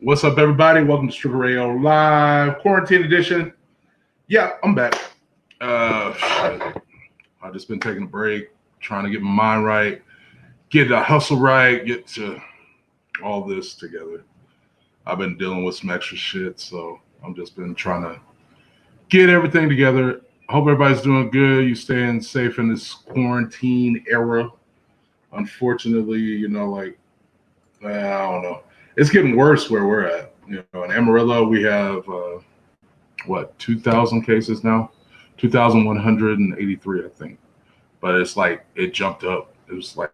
What's up, everybody? Welcome to Tripperradiolive Quarantine Edition. Yeah, I'm back. Shit. I've just been taking a break, trying to get my mind right, get the hustle right, get to all this together. I've been dealing with some extra shit, so I've just been trying to get everything together. Hope everybody's doing good. You staying safe in this quarantine era. Unfortunately, I don't know. It's getting worse where we're at. In Amarillo, we have 2,000 cases now, 2,183, I think. But it's like it jumped up. It was like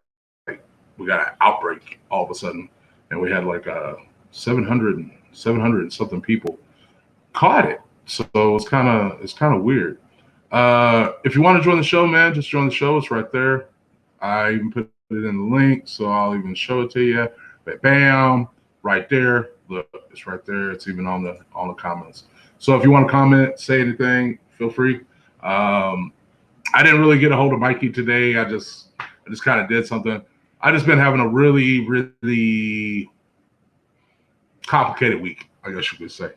we got an outbreak all of a sudden, and we had like 700 and something people caught it. So it's kind of weird. If you want to join the show, man, just join the show. It's right there. I even put it in the link, so I'll even show it to you. But bam, right there. Look, it's right there. It's even on the comments. So if you want to comment, say anything, feel free. I didn't really get a hold of Mikey today. I just kind of did something. I just been having a really, really complicated week, I guess you could say.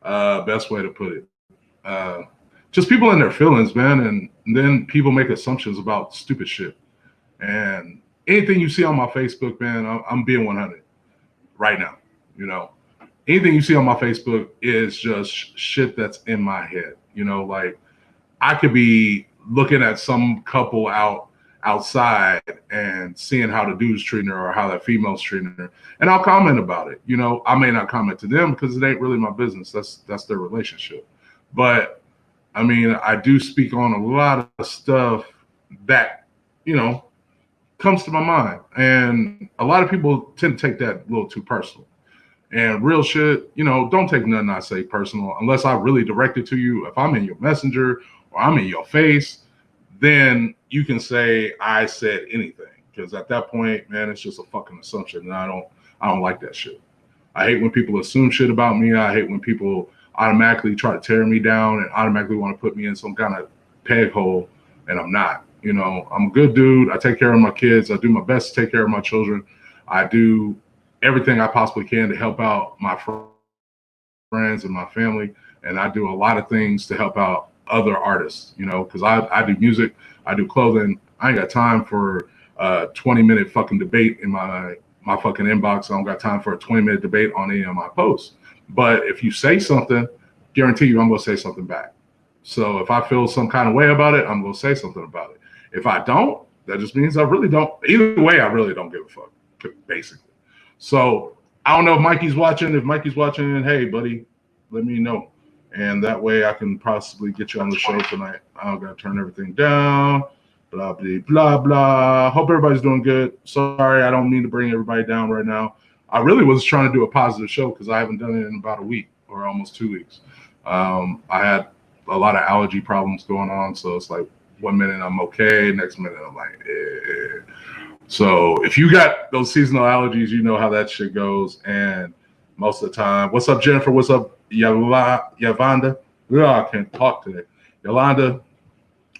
Best way to put it. Just people in their feelings, man, and then people make assumptions about stupid shit. And anything you see on my Facebook, man, I'm being 100 right now. Anything you see on my Facebook is just shit that's in my head. Like I could be looking at some couple outside and seeing how the dude's treating her or how that female's treating her, and I'll comment about it. I may not comment to them because it ain't really my business. That's their relationship. But I mean, I do speak on a lot of stuff that comes to my mind, and a lot of people tend to take that a little too personal. And real shit, don't take nothing I say personal unless I really direct it to you. If I'm in your messenger or I'm in your face, then you can say I said anything, because at that point, man, it's just a fucking assumption, and I don't like that shit. I hate when people assume shit about me. I hate when people automatically try to tear me down and automatically want to put me in some kind of peg hole, and I'm not. I'm a good dude. I take care of my kids. I do my best to take care of my children. I do everything I possibly can to help out my friends and my family. And I do a lot of things to help out other artists, because I do music, I do clothing. I ain't got time for a 20-minute fucking debate in my fucking inbox. I don't got time for a 20-minute debate on any of my posts. But if you say something, guarantee you I'm going to say something back. So if I feel some kind of way about it, I'm going to say something about it. If I don't, that just means I really don't. Either way, I really don't give a fuck, basically. So I don't know if Mikey's watching. If Mikey's watching, hey, buddy, let me know. And that way I can possibly get you on the show tonight. I'm going to turn everything down. Blah, blah, blah, blah. Hope everybody's doing good. Sorry, I don't mean to bring everybody down right now. I really was trying to do a positive show because I haven't done it in about a week or almost 2 weeks. I had a lot of allergy problems going on. So it's like 1 minute I'm okay. Next minute I'm like, eh. So if you got those seasonal allergies, you know how that shit goes. And most of the time, what's up, Jennifer? What's up, Yavanda? I can't talk today. Yolanda.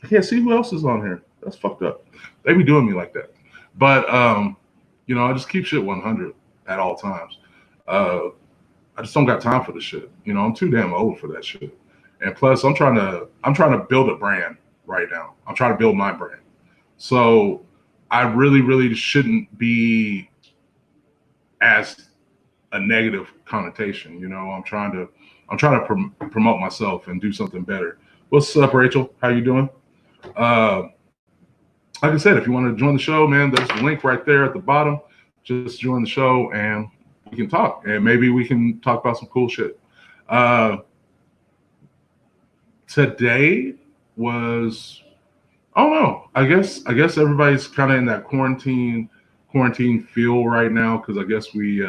I can't see who else is on here. That's fucked up. They be doing me like that. But, I just keep shit 100 at all times. I just don't got time for the shit. I'm too damn old for that shit. And plus, I'm trying to build a brand right now. I'm trying to build my brand. So I really, really shouldn't be as a negative connotation. I'm trying to promote myself and do something better. What's up, Rachel? How you doing? Like I said, if you want to join the show, man, there's a link right there at the bottom. Just join the show and we can talk, and maybe we can talk about some cool shit. Today was, I don't know. I guess everybody's kind of in that quarantine feel right now, because I guess we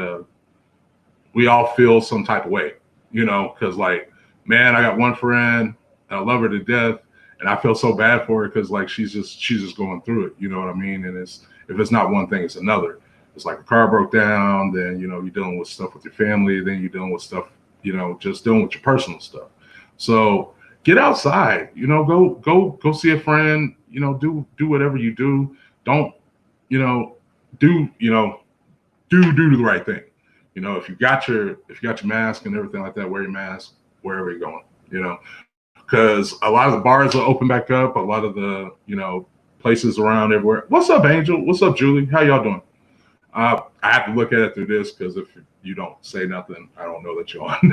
all feel some type of way, because like, man, I got one friend and I love her to death, and I feel so bad for her because like she's just going through it, you know what I mean? And if it's not one thing, it's another. It's like a car broke down, then you're dealing with stuff with your family, then you're dealing with stuff, just dealing with your personal stuff. So get outside, go see a friend, do whatever you do. Don't, do the right thing. You know, if you got your mask and everything like that, wear your mask wherever you're going. You know, because a lot of the bars are open back up. A lot of the places around everywhere. What's up, Angel? What's up, Julie? How y'all doing? I have to look at it through this because if you don't say nothing, I don't know that you're on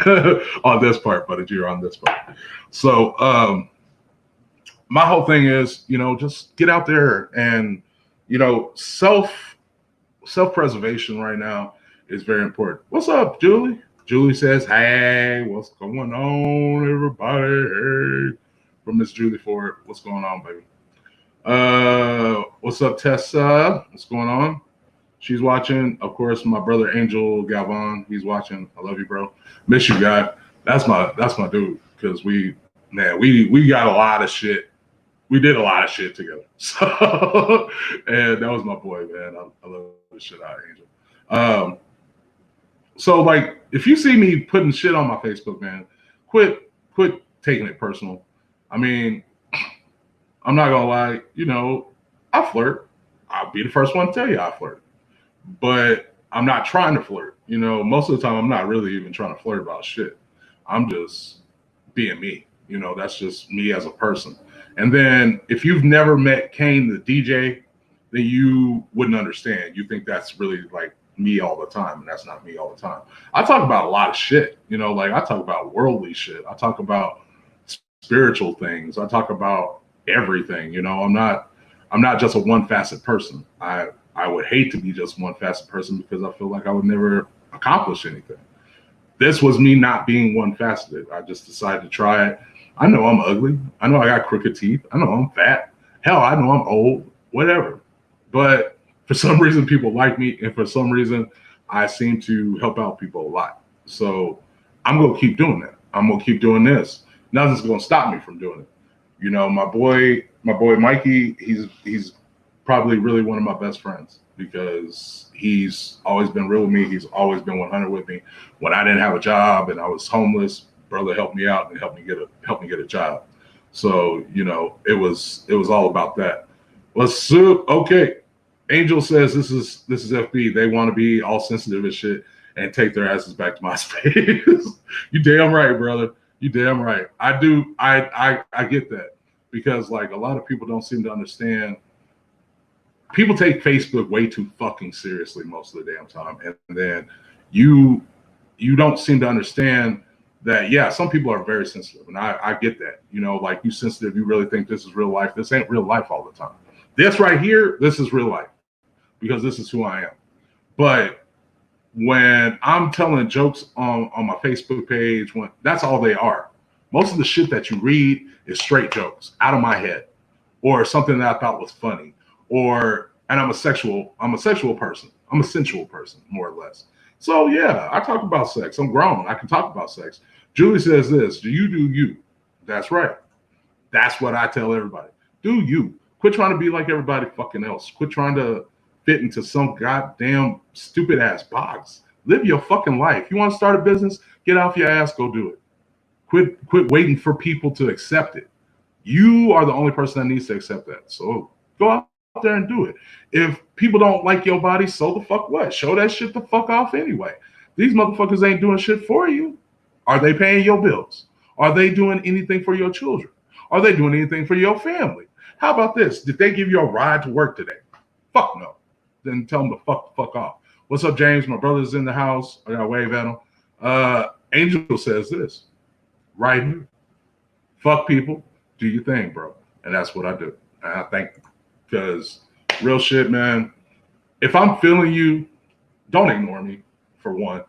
on this part, but you're on this part. So my whole thing is, just get out there and, self-preservation right now is very important. What's up, Julie? Julie says, "Hey, what's going on, everybody?" Hey, from Miss Julie Ford. What's going on, baby? What's up, Tessa? What's going on? She's watching. Of course, my brother Angel Galvan. He's watching. I love you, bro. Miss you, guy. That's my dude. Because we got a lot of shit. We did a lot of shit together. So, and that was my boy, man. I love the shit out of Angel. So like, if you see me putting shit on my Facebook, man, quit taking it personal. I mean, I'm not gonna lie. I flirt. I'll be the first one to tell you I flirt. But I'm not trying to flirt. Most of the time I'm not really even trying to flirt about shit. I'm just being me. That's just me as a person. And then if you've never met Kane the DJ, then you wouldn't understand. You think that's really like me all the time, and that's not me all the time. I talk about a lot of shit. Like I talk about worldly shit. I talk about spiritual things. I talk about everything. I'm not just a one facet person. I would hate to be just one facet person because I feel like I would never accomplish anything. This was me not being one faceted. I just decided to try it. I know I'm ugly. I know I got crooked teeth. I know I'm fat. Hell, I know I'm old, whatever. But for some reason, people like me. And for some reason, I seem to help out people a lot. So I'm going to keep doing that. I'm going to keep doing this. Nothing's going to stop me from doing it. My boy Mikey, he's probably really one of my best friends because he's always been real with me. He's always been 100 with me. When I didn't have a job and I was homeless, brother helped me out and helped me get a job. So, it was all about that. Let's okay. Angel says this is FB. They want to be all sensitive and shit and take their asses back to my space. You damn right, brother. You damn right. I do. I get that because like a lot of people don't seem to understand. People take Facebook way too fucking seriously most of the damn time. And then you don't seem to understand that, yeah, some people are very sensitive. And I get that. Like you sensitive, you really think this is real life. This ain't real life all the time. This right here, this is real life because this is who I am. But when I'm telling jokes on my Facebook page, that's all they are. Most of the shit that you read is straight jokes out of my head or something that I thought was funny. And I'm a sexual person. I'm a sensual person, more or less. So yeah, I talk about sex. I'm grown. I can talk about sex. Julie says this, do you? That's right. That's what I tell everybody. Do you. Quit trying to be like everybody fucking else. Quit trying to fit into some goddamn stupid ass box. Live your fucking life. You want to start a business? Get off your ass, go do it. Quit waiting for people to accept it. You are the only person that needs to accept that. So go out there and do it. If people don't like your body, so the fuck what? Show that shit the fuck off anyway. These motherfuckers ain't doing shit for you. Are they paying your bills? Are they doing anything for your children? Are they doing anything for your family? How about this? Did they give you a ride to work today? Fuck no. Then tell them to fuck off. What's up, James? My brother's in the house. I gotta wave at him. Angel says this right here. Fuck people. Do your thing, bro. And that's what I do. And I thank you. Because real shit, man, if I'm feeling you, don't ignore me, for one.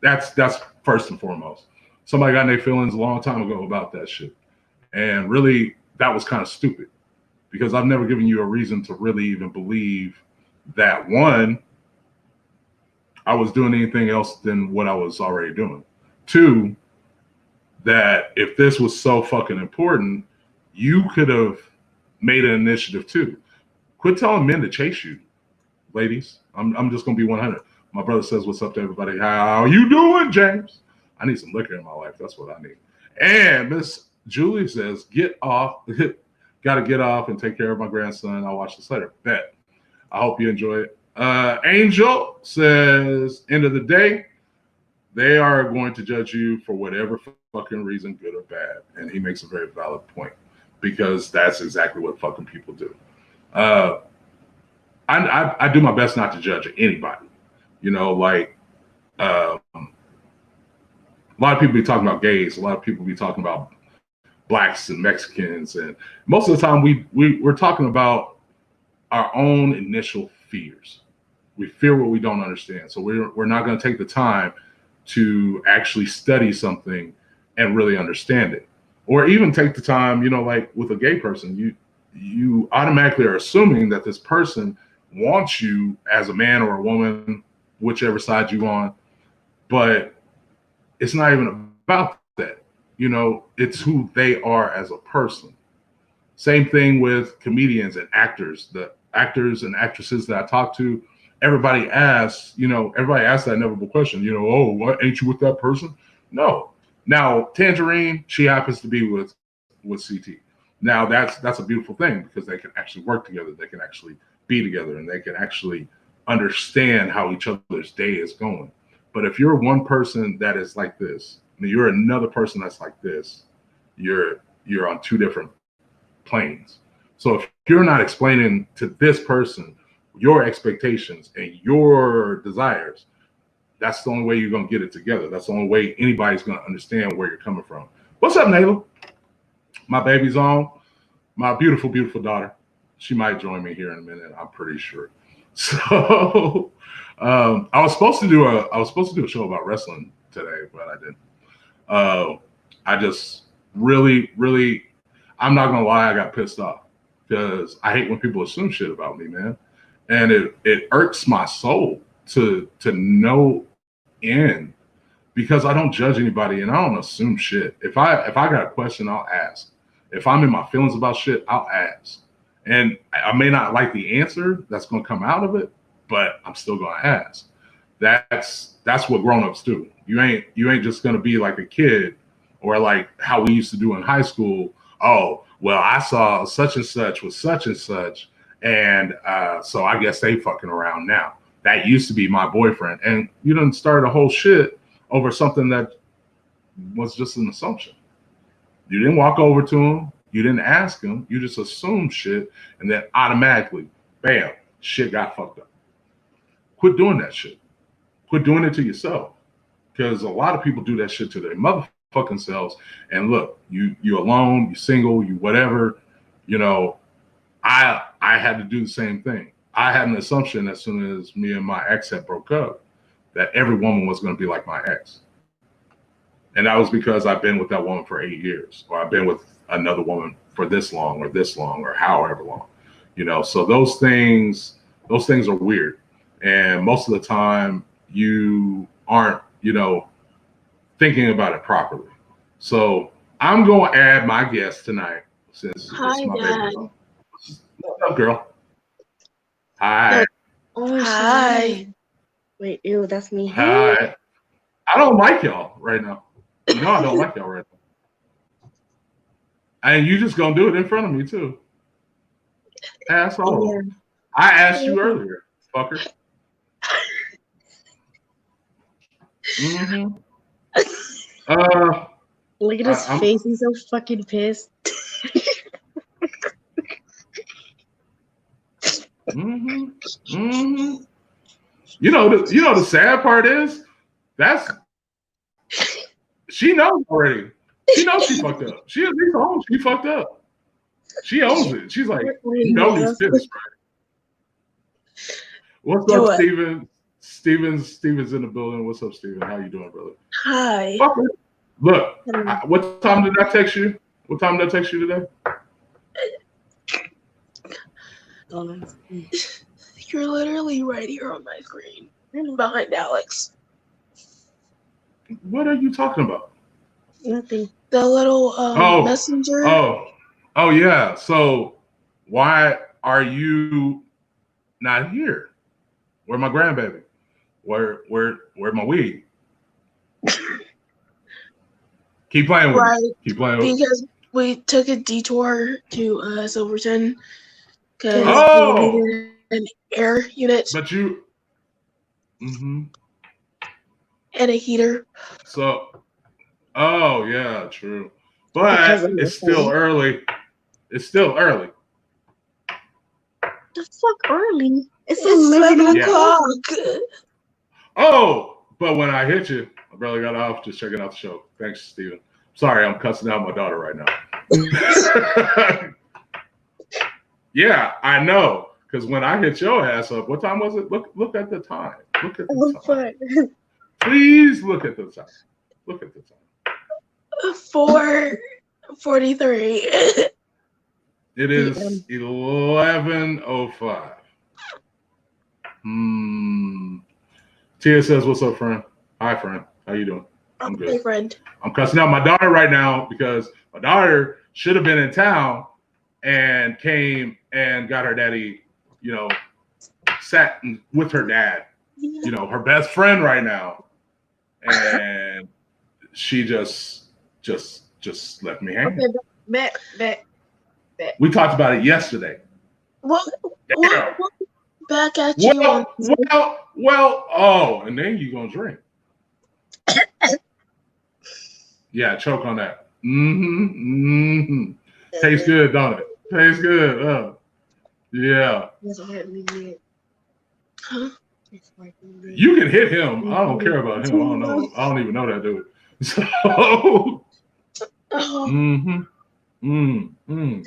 That's first and foremost. Somebody got in their feelings a long time ago about that shit. And really, that was kind of stupid. Because I've never given you a reason to really even believe that, one, I was doing anything else than what I was already doing. Two, that if this was so fucking important, you could have made an initiative too. Quit telling men to chase you, ladies. I'm just gonna be 100. My brother says, "What's up to everybody? How you doing, James?" I need some liquor in my life. That's what I need. And Miss Julie says, "Get off. Got to get off and take care of my grandson. I'll watch this later." Bet. I hope you enjoy it. Angel says, end of the day, they are going to judge you for whatever fucking reason, good or bad. And he makes a very valid point because that's exactly what fucking people do. I do my best not to judge anybody. You know, like a lot of people be talking about gays. A lot of people be talking about blacks and Mexicans. And most of the time we're talking about our own initial fears. We fear what we don't understand. So we're not going to take the time to actually study something and really understand it. Or even take the time, you know, like with a gay person, you automatically are assuming that this person wants you as a man or a woman, whichever side you on, but it's not even about that. You know, it's who they are as a person. Same thing with comedians and actors. The actors and actresses that I talk to, everybody asks that inevitable question, you know, oh, what, ain't you with that person? No. Now, Tangerine, she happens to be with CT. Now, that's a beautiful thing because they can actually work together. They can actually be together and they can actually understand how each other's day is going. But if you're one person that is like this, and you're another person that's like this, you're on two different planes. So if you're not explaining to this person your expectations and your desires, that's the only way you're going to get it together. That's the only way anybody's going to understand where you're coming from. What's up, Nayla? My baby's on. My beautiful, beautiful daughter. She might join me here in a minute. I'm pretty sure. So I was supposed to do a show about wrestling today, but I didn't. I just really, I'm not gonna lie, I got pissed off because I hate when people assume shit about me, man, and it irks my soul to no end because I don't judge anybody and I don't assume shit. If I got a question, I'll ask. If I'm in my feelings about shit, I'll ask. And I may not like the answer that's going to come out of it, but I'm still going to ask. That's what grown-ups do. You ain't just going to be like a kid or like how we used to do in high school. Oh, well, I saw such and such with such and such, and so I guess they fucking around now. That used to be my boyfriend. And you done started a whole shit over something that was just an assumption. You didn't walk over to him. You didn't ask him. You just assumed shit. And then automatically, bam, shit got fucked up. Quit doing that shit. Quit doing it to yourself. Because a lot of people do that shit to their motherfucking selves. And look, you alone, you single, you whatever, you know, I had to do the same thing. I had an assumption as soon as me and my ex had broke up that every woman was going to be like my ex. And that was because I've been with that woman for 8 years, or I've been with another woman for this long, or however long, you know. So those things are weird. And most of the time you aren't, you know, thinking about it properly. So I'm going to add my guest tonight since Hi, it's my Dad. baby. What's up, girl? Hi. Oh, hi. Wait, ew, that's me. Hi. I don't like y'all right now. You know I don't like y'all right now. And you just gonna do it in front of me too. Asshole. Yeah. I asked you earlier, fucker. Mm-hmm. Look at his face. He's so fucking pissed. Mm-hmm. Mm-hmm. You know the sad part is she knows already. She knows she fucked up. She at least owns she fucked up. She owns it. She's like, you know he's pissed, right? What's up, Steven? Steven's in the building. What's up, Steven? How you doing, brother? Hi. Look, what time did I text you? What time did I text you today? You're literally right here on my screen, behind Alex. What are you talking about? Nothing. The little messenger. Oh yeah. So why are you not here? Where my grandbaby? Where my weed? Keep playing with Right. me. Keep playing with me. Because we took a detour to Silverton. Oh! an air unit But you. Mm-hmm. and a heater. So. Oh yeah, true. Because But I'm it's still listening. early. It's still early. The fuck early. It's It's 7 Yeah. o'clock. Oh, but when I hit you, I barely got off just checking out the show. Thanks, Steven. Sorry, I'm cussing out my daughter right now. Yeah, I know. Because when I hit your ass up, what time was it? Look at the time. Look at the time. Please look at the time. Look at the time. 4:43. It is 11:05. Tia says, "What's up, friend? Hi, friend. How you doing? I'm good. My friend. I'm cussing out my daughter right now because my daughter should have been in town and came and got her daddy, sat with her dad, her best friend right now, and she just left me hanging. Okay, bet. We talked about it yesterday. Well, back at you. Oh, and then you gonna drink. Yeah, choke on that. Tastes good, don't it? Tastes good. Yeah. Huh? You can hit him. I don't care about him. I don't know. I don't even know that dude. So.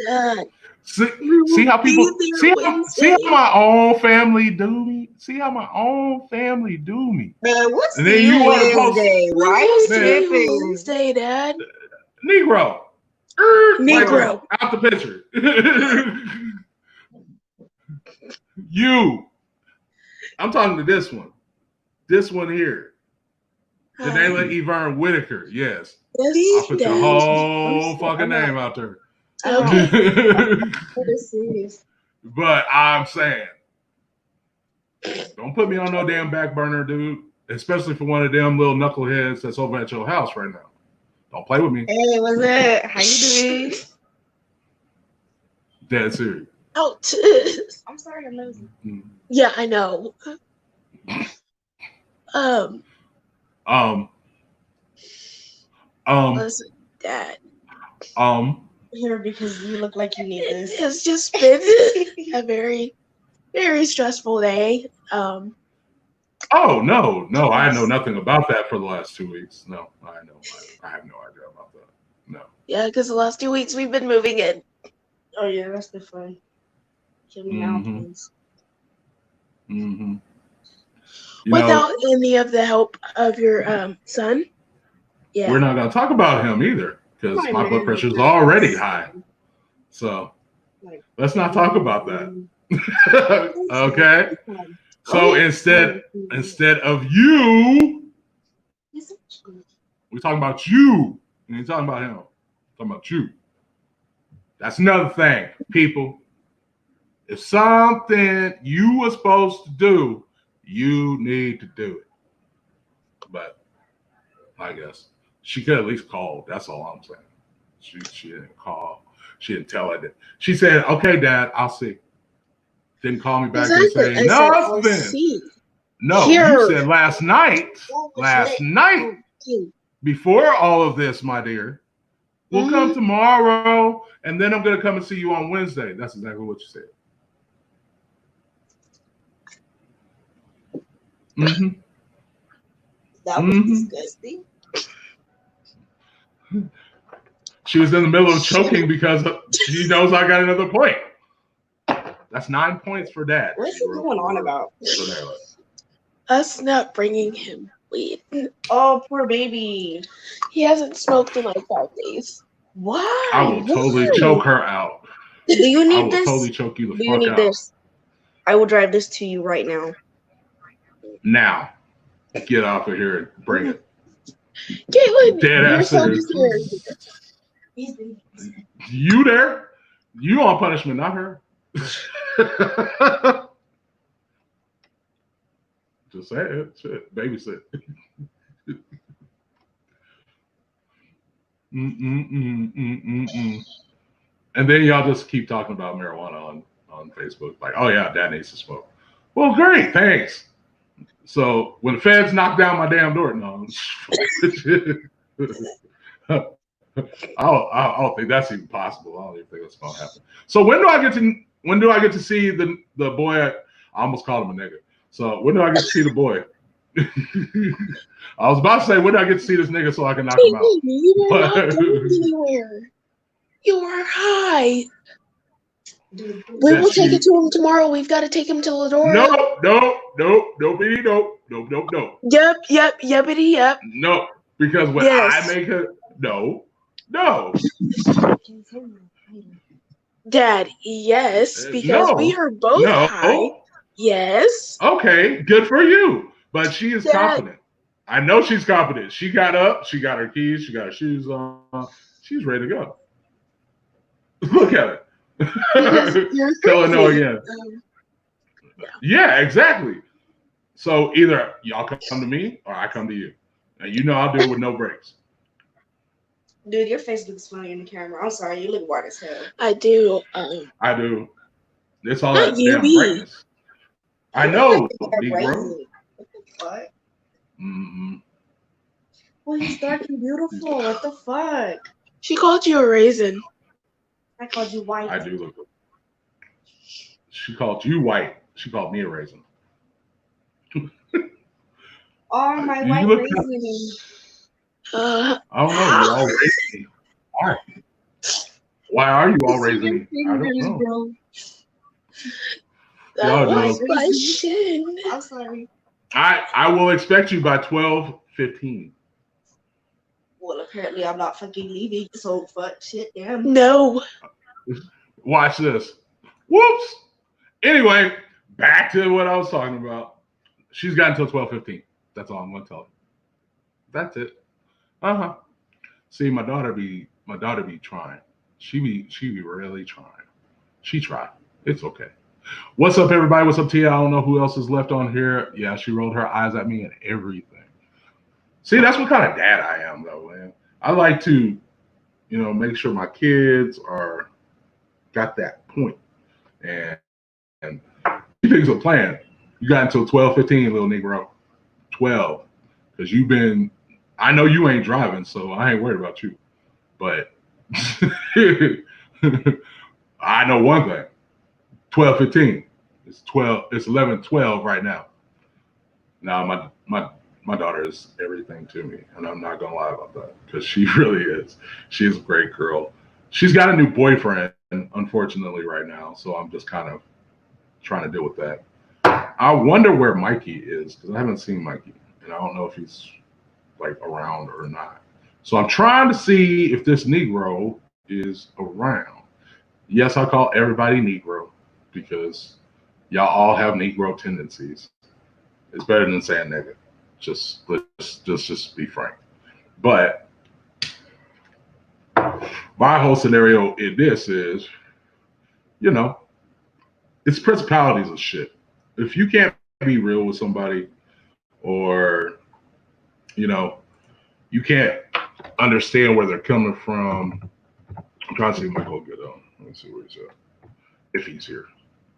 Dad. See how people see how my own family do me. See how my own family do me. Man, what's And then you want to post Why you tripping? Wednesday, Dad. Negro. Negro. Like, out the picture. You. I'm talking to this one. This one here. Janela Yvonne Whitaker. Yes. I'll put your whole fucking name out there. Okay. But I'm saying, don't put me on no damn back burner, dude. Especially for one of them little knuckleheads that's over at your house right now. Don't play with me. Hey, what's up? How you doing? Dead serious. Out. I'm sorry, I'm nosy. Yeah, I know. Listen, Dad. Here because you look like you need this. It's just been a very, very stressful day. Oh no, I know nothing about that for the last 2 weeks. No, I have no idea about that. No. Yeah, because the last 2 weeks we've been moving in. Oh yeah, that's been fun. Kill me now, please. Without any of the help of your son. Yeah. We're not gonna talk about him either because my blood pressure is already high. So let's not talk about that. Okay. So instead of you, we're talking about you. We ain't talking about him. We're talking about you. That's another thing, people. If something you were supposed to do, you need to do it. But I guess she could at least call. That's all I'm saying. She didn't call. She didn't tell her that. She said, "Okay, Dad, I'll see." Didn't call me back and say nothing. No, you said last night, before all of this, my dear, we'll come tomorrow, and then I'm going to come and see you on Wednesday. That's exactly what you said. That was disgusting. She was in the middle of choking because she knows I got another point. That's 9 points for Dad. What's he going on about? Us not bringing him weed. Oh, poor baby. He hasn't smoked in like 5 days. Why? I will totally choke her out. Do you need I will this? totally choke you the Do fuck you need out. this? I will drive this to you right now. Now, get off of here and bring it. Caitlin, Dead ass serious. You there? You on punishment, not her. Just say it. Shit. Babysit. And then y'all just keep talking about marijuana on on Facebook. Like, oh yeah, Dad needs to smoke. Well, great, thanks. So when the feds knock down my damn door, no, I don't think that's even possible. I don't even think that's gonna happen. So when do I get to see the boy? I almost called him a nigga. So when do I get to see the boy? I was about to say, when do I get to see this nigga so I can knock him out? You are not going anywhere. You are high. Dude, We will take it to him tomorrow. We've got to take him to Ladora. No. Yep, yippity, yep. No, because when I make it, no. Dad, yes, because we are both high. Yes. Okay, good for you. But she is confident. I know she's confident. She got up, she got her keys, she got her shoes on. She's ready to go. Look at her. Tell her no again. Yeah, exactly. So either y'all come to me or I come to you. And you know I'll do it with no breaks. Dude, your face looks funny in the camera. I'm sorry, you look white as hell. I do. I do. It's all that damn brightness. I know, Negro. What the fuck? Mm-hmm. Well, he's dark and beautiful. What the fuck? She called you a raisin. I called you white. I do look good. She called you white. She called me a raisin. Oh, my white raisin. I don't know. You're all raisiny. Why? Why are you all raisiny? I don't know. That was my shin. I'm sorry. I will expect you by 12:15. Well, apparently I'm not fucking leaving, so fuck shit, damn. No. Watch this. Whoops. Anyway, back to what I was talking about. She's got until 12:15. That's all I'm gonna tell her. That's it. See, my daughter be trying. She be really trying. She tried. It's okay. What's up, everybody? What's up, Tia? I don't know who else is left on here. Yeah, she rolled her eyes at me and everything. See, that's what kind of dad I am, though, man. I like to, make sure my kids got that point. And she thinks a plan. You got until 12:15, little Negro. 12. Because I know you ain't driving, so I ain't worried about you. But I know one thing. 12:15. It's 12. It's 11:12 right now. Now my daughter is everything to me, and I'm not gonna lie about that because she really is. She's a great girl. She's got a new boyfriend, unfortunately, right now. So I'm just kind of trying to deal with that. I wonder where Mikey is because I haven't seen Mikey, and I don't know if he's around or not. So I'm trying to see if this Negro is around. Yes, I call everybody Negro because y'all all have Negro tendencies. It's better than saying nigga. Just be frank. But my whole scenario in this is, it's principalities of shit. If you can't be real with somebody, or you can't understand where they're coming from. I'm trying to see if Michael will get on. Let me see where he's at. If he's here.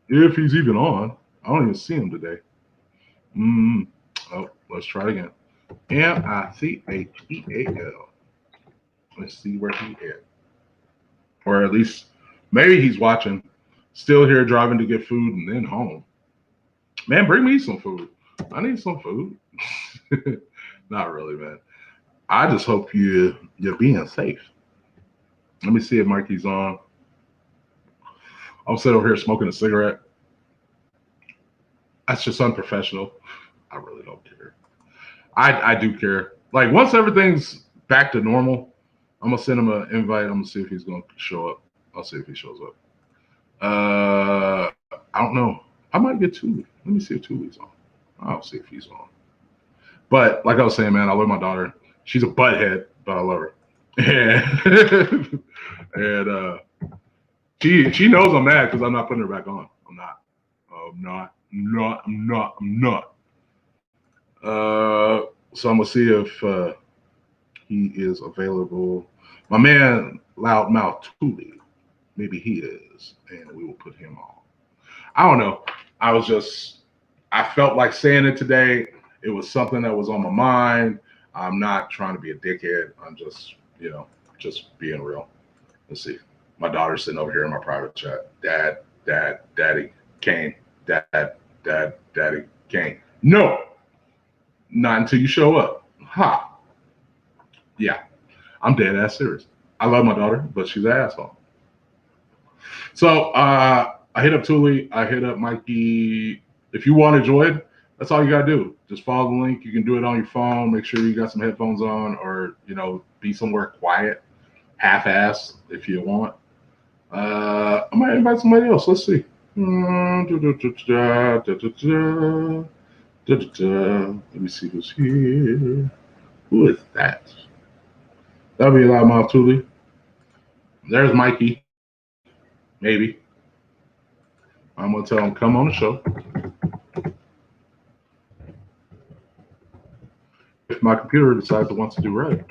If he's even on. I don't even see him today. Oh, let's try it again. Michael. Let's see where he is. Or at least maybe he's watching. Still here driving to get food and then home. Man, bring me some food. I need some food. Not really, man. I just hope you're being safe. Let me see if Mikey's on. I'm sitting over here smoking a cigarette. That's just unprofessional. I really don't care. I do care. Once everything's back to normal, I'm gonna send him an invite. I'm gonna see if he's gonna show up. I'll see if he shows up. I don't know. I might get Tuli. Let me see if Tuli's on. I'll see if he's on. But like I was saying, man, I love my daughter. She's a butthead, but I love her. And she knows I'm mad because I'm not putting her back on. I'm not. So I'm gonna see if he is available. My man, Loudmouth Tuli, maybe he is, and we will put him on. I don't know. I felt like saying it today. It was something that was on my mind. I'm not trying to be a dickhead. I'm just, just being real. Let's see. My daughter's sitting over here in my private chat. Daddy, Kane. Daddy, Kane. No, not until you show up. Ha. Yeah, I'm dead ass serious. I love my daughter, but she's an asshole. So I hit up Thule. I hit up Mikey. If you want to join, that's all you gotta do. Just follow the link. You can do it on your phone. Make sure you got some headphones on, or be somewhere quiet, half-ass if you want. I might invite somebody else. Let's see. Let me see who's here. Who is that? That'll be a lot more Thule. There's Mikey. Maybe. I'm gonna tell him come on the show. If my computer decides it wants to do right.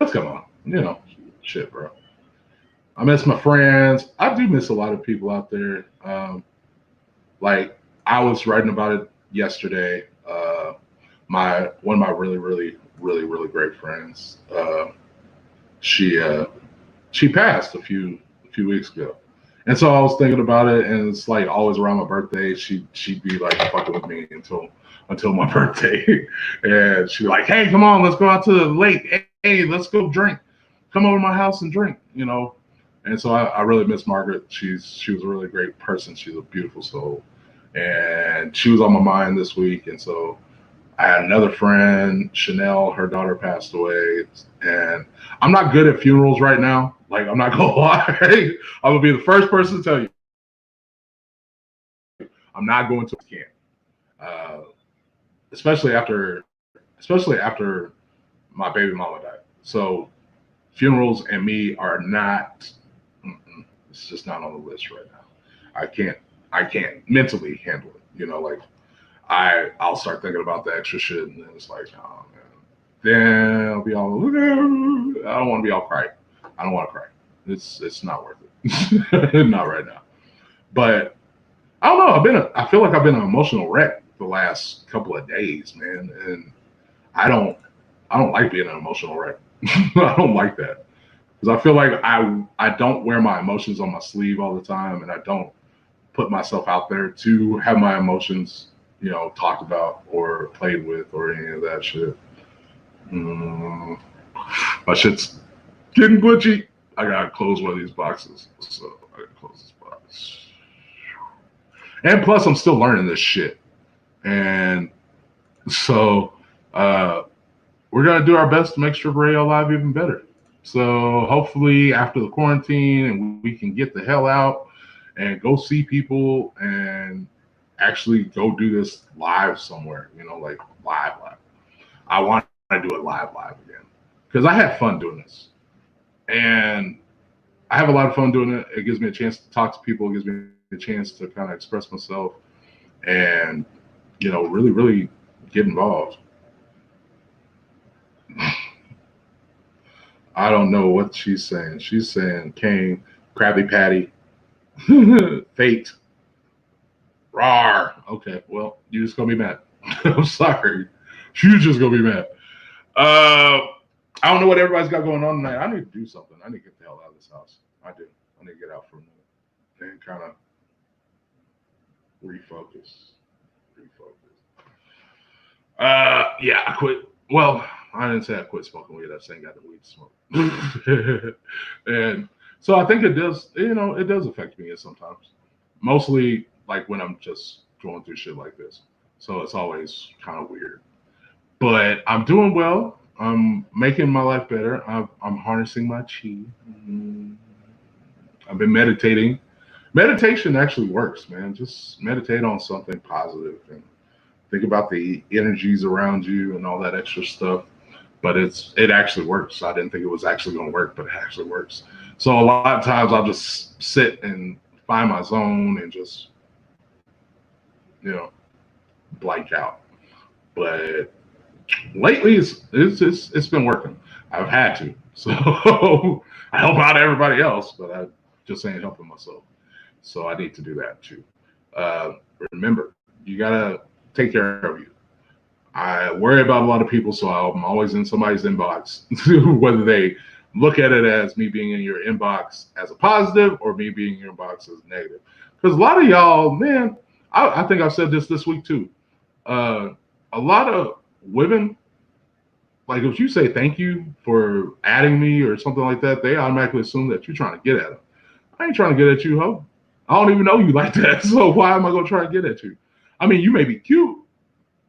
Let's come on. Shit, bro. I miss my friends. I do miss a lot of people out there. Like I was writing about it yesterday. One of my really, really, really, really great friends. She passed a few weeks ago, and so I was thinking about it, and it's like always around my birthday, she'd be like fucking with me until my birthday, and she'd be like, "Hey, come on, let's go out to the lake. Hey, let's go drink. Come over to my house and drink." And so I really miss Margaret. She was a really great person. She's a beautiful soul, and she was on my mind this week, and so. I had another friend, Chanel, her daughter passed away, and I'm not good at funerals right now. Like, I'm not gonna lie. I'm gonna be the first person to tell you. I'm not going to camp. Especially after my baby mama died. So funerals and me are not, it's just not on the list right now. I can't mentally handle it, like I'll start thinking about the extra shit, and then it's like, oh man. Then I'll be all, I don't want to be all cry. I don't want to cry. It's not worth it. Not right now. But I don't know. I feel like I've been an emotional wreck the last couple of days, man, and I don't like being an emotional wreck. I don't like that because I feel like I don't wear my emotions on my sleeve all the time, and I don't put myself out there to have my emotions talked about or played with or any of that shit. My shit's getting glitchy. I gotta close one of these boxes. So I gotta close this box. And plus, I'm still learning this shit. And so we're gonna do our best to make Tripperradiolive even better. So hopefully after the quarantine and we can get the hell out and go see people and actually go do this live somewhere, like live. I want to do it live again because I had fun doing this, and I have a lot of fun doing it. It gives me a chance to talk to people. It gives me a chance to kind of express myself and, really, really get involved. I don't know what she's saying. She's saying Kane, Krabby Patty, Fate. Rawr. Okay, well, you're just gonna be mad. I'm sorry. You're just gonna be mad. I don't know what everybody's got going on tonight. I need to do something. I need to get the hell out of this house. I do. I need to get out for a minute and kind of refocus. Yeah, I quit. Well, I didn't say I quit smoking weed. I saying got the weed to smoke. And so I think it does. It does affect me sometimes. Mostly like when I'm just going through shit like this. So it's always kind of weird. But I'm doing well. I'm making my life better. I'm harnessing my chi. I've been meditating. Meditation actually works, man. Just meditate on something positive and think about the energies around you and all that extra stuff. But it actually works. I didn't think it was actually going to work, but it actually works. So a lot of times I'll just sit and find my zone and just, blank out. But lately it's been working. I've had to. So I help out everybody else, but I just ain't helping myself. So I need to do that too. Uh, Remember, you gotta take care of you. I worry about a lot of people, so I'm always in somebody's inbox, whether they look at it as me being in your inbox as a positive or me being in your inbox as negative. Because a lot of y'all, man, I think I said this week too. Uh, a lot of women, like if you say thank you for adding me or something like that, they automatically assume that you're trying to get at them. I ain't trying to get at you, ho. I don't even know you like that, so why am I gonna try to get at you? I mean, you may be cute.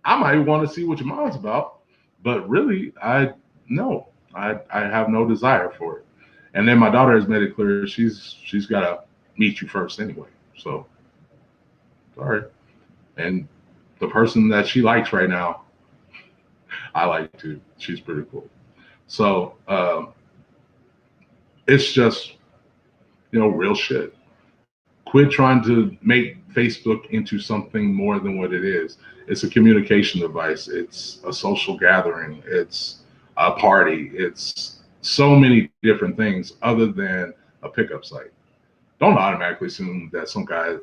I might want to see what your mind's about, but really, I no, I have no desire for it. And then my daughter has made it clear she's got to meet you first anyway. So sorry. And the person that she likes right now, I like too. She's pretty cool. So it's just real shit. Quit trying to make Facebook into something more than what it is. It's a communication device. It's a social gathering. It's a party. It's so many different things other than a pickup site. Don't automatically assume that some guy,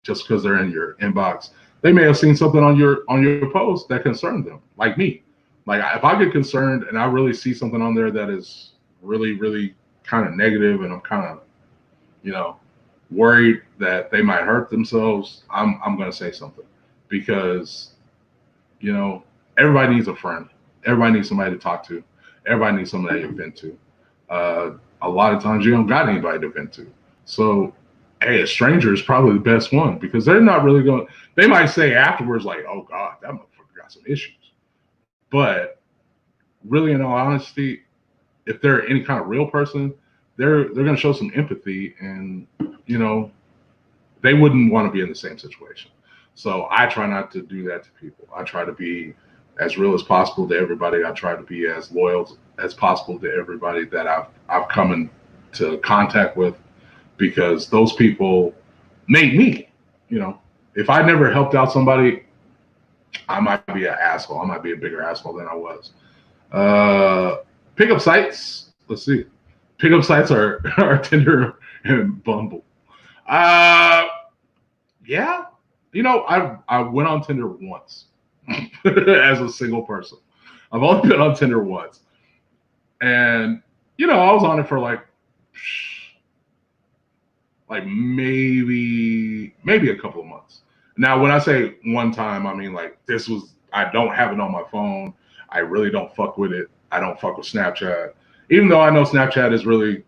just because they're in your inbox, they may have seen something on your post that concerned them, like me. Like if I get concerned and I really see something on there that is really, really kind of negative, and I'm kind of, you know, worried that they might hurt themselves, I'm gonna say something because you know everybody needs a friend. Everybody needs somebody to talk to. Everybody needs somebody to vent to. Uh, a lot of times you don't got anybody to vent to. So, hey, a stranger is probably the best one because they're not really going. They might say afterwards, like, "Oh God, that motherfucker got some issues," but really, in all honesty, if they're any kind of real person, they're going to show some empathy, and you know they wouldn't want to be in the same situation. So I try not to do that to people. I try to be as real as possible to everybody. I try to be as loyal as possible to everybody that I've come into contact with because those people made me. If I never helped out somebody, I might be an asshole. I might be a bigger asshole than I was. Pickup sites. Let's see. Pickup sites are Tinder and Bumble. Uh, yeah. I went on Tinder once as a single person. I've only been on Tinder once, and I was on it for like maybe a couple of months. Now, when I say one time, I mean like this was I don't have it on my phone. I really don't fuck with it. I don't fuck with Snapchat, even though I know Snapchat is really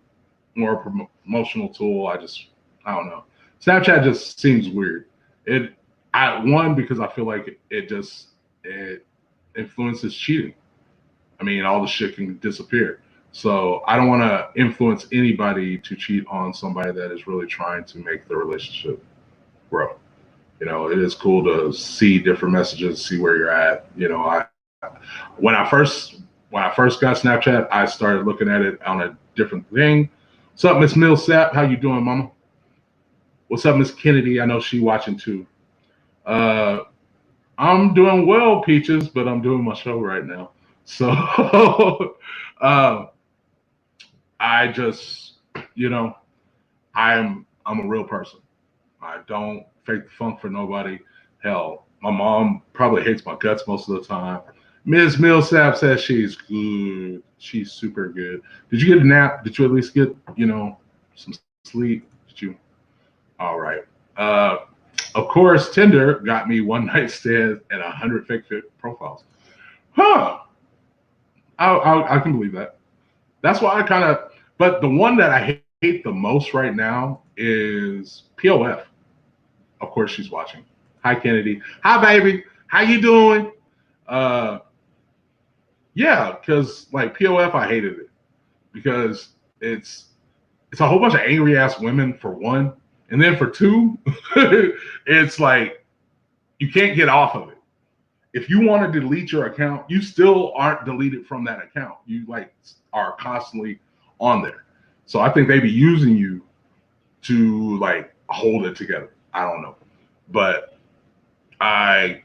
more a promotional tool. I don't know. Snapchat just seems weird. It I one because I feel like it influences cheating. I mean, all the shit can disappear. So I don't want to influence anybody to cheat on somebody that is really trying to make the relationship grow. It is cool to see different messages, see where you're at. When I first when I first got Snapchat, I started looking at it on a different thing. What's up, Miss Millsap? How you doing, Mama? What's up, Miss Kennedy? I know she watching too. Uh, I'm doing well, Peaches, but I'm doing my show right now. So uh, I just, you know, I'm a real person. I don't fake the funk for nobody. Hell, my mom probably hates my guts most of the time. Ms. Millsap says she's good. She's super good. Did you get a nap? Did you at least get, some sleep? Did you? All right. Uh, of course, Tinder got me one night stand and 100 fake fit profiles. Huh. I can believe that. That's why I kind of. But the one that I hate the most right now is POF. Of course, she's watching. Hi, Kennedy. Hi, baby. How you doing? Uh, yeah, because like POF, I hated it because it's a whole bunch of angry ass women for one, and then for two, it's like you can't get off of it. If you want to delete your account, you still aren't deleted from that account. You like are constantly on there. So I think they be using you to like hold it together. I don't know, but I,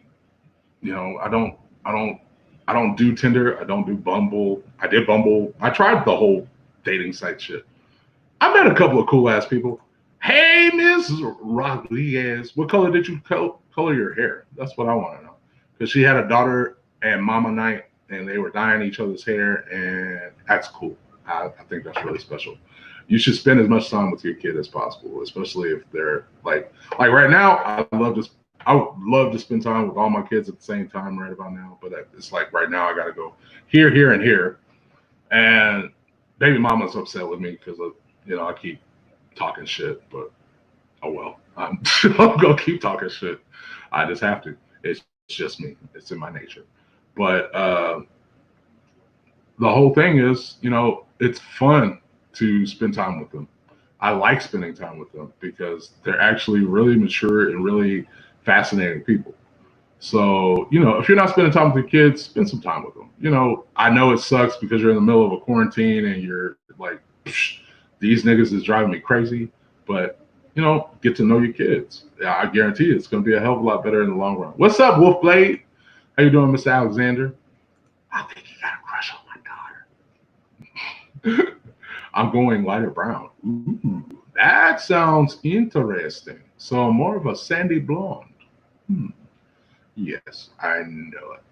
I don't I don't do Tinder. I don't do Bumble. I did Bumble. I tried the whole dating site shit. I met a couple of cool ass people. Hey, Miss Rodriguez, what color did you color your hair? That's what I want to know. Because she had a daughter and mama night, and they were dyeing each other's hair, and that's cool. I think that's really special. You should spend as much time with your kid as possible, especially if they're like right now. I would love to spend time with all my kids at the same time right about now, but it's like right now I got to go here, here, and here, and baby mama's upset with me because I keep talking shit, but oh well. I'm gonna keep talking shit. I just have to. It's just me. It's in my nature. But the whole thing is, it's fun to spend time with them. I like spending time with them because they're actually really mature and really fascinating people. So, if you're not spending time with your kids, spend some time with them. I know it sucks because you're in the middle of a quarantine and you're like, these niggas is driving me crazy. But, get to know your kids. I guarantee you it's going to be a hell of a lot better in the long run. What's up, Wolfblade? How you doing, Mr. Alexander? I think you got a crush on my daughter. I'm going lighter brown. Ooh, that sounds interesting. So more of a sandy blonde. Yes, I know it.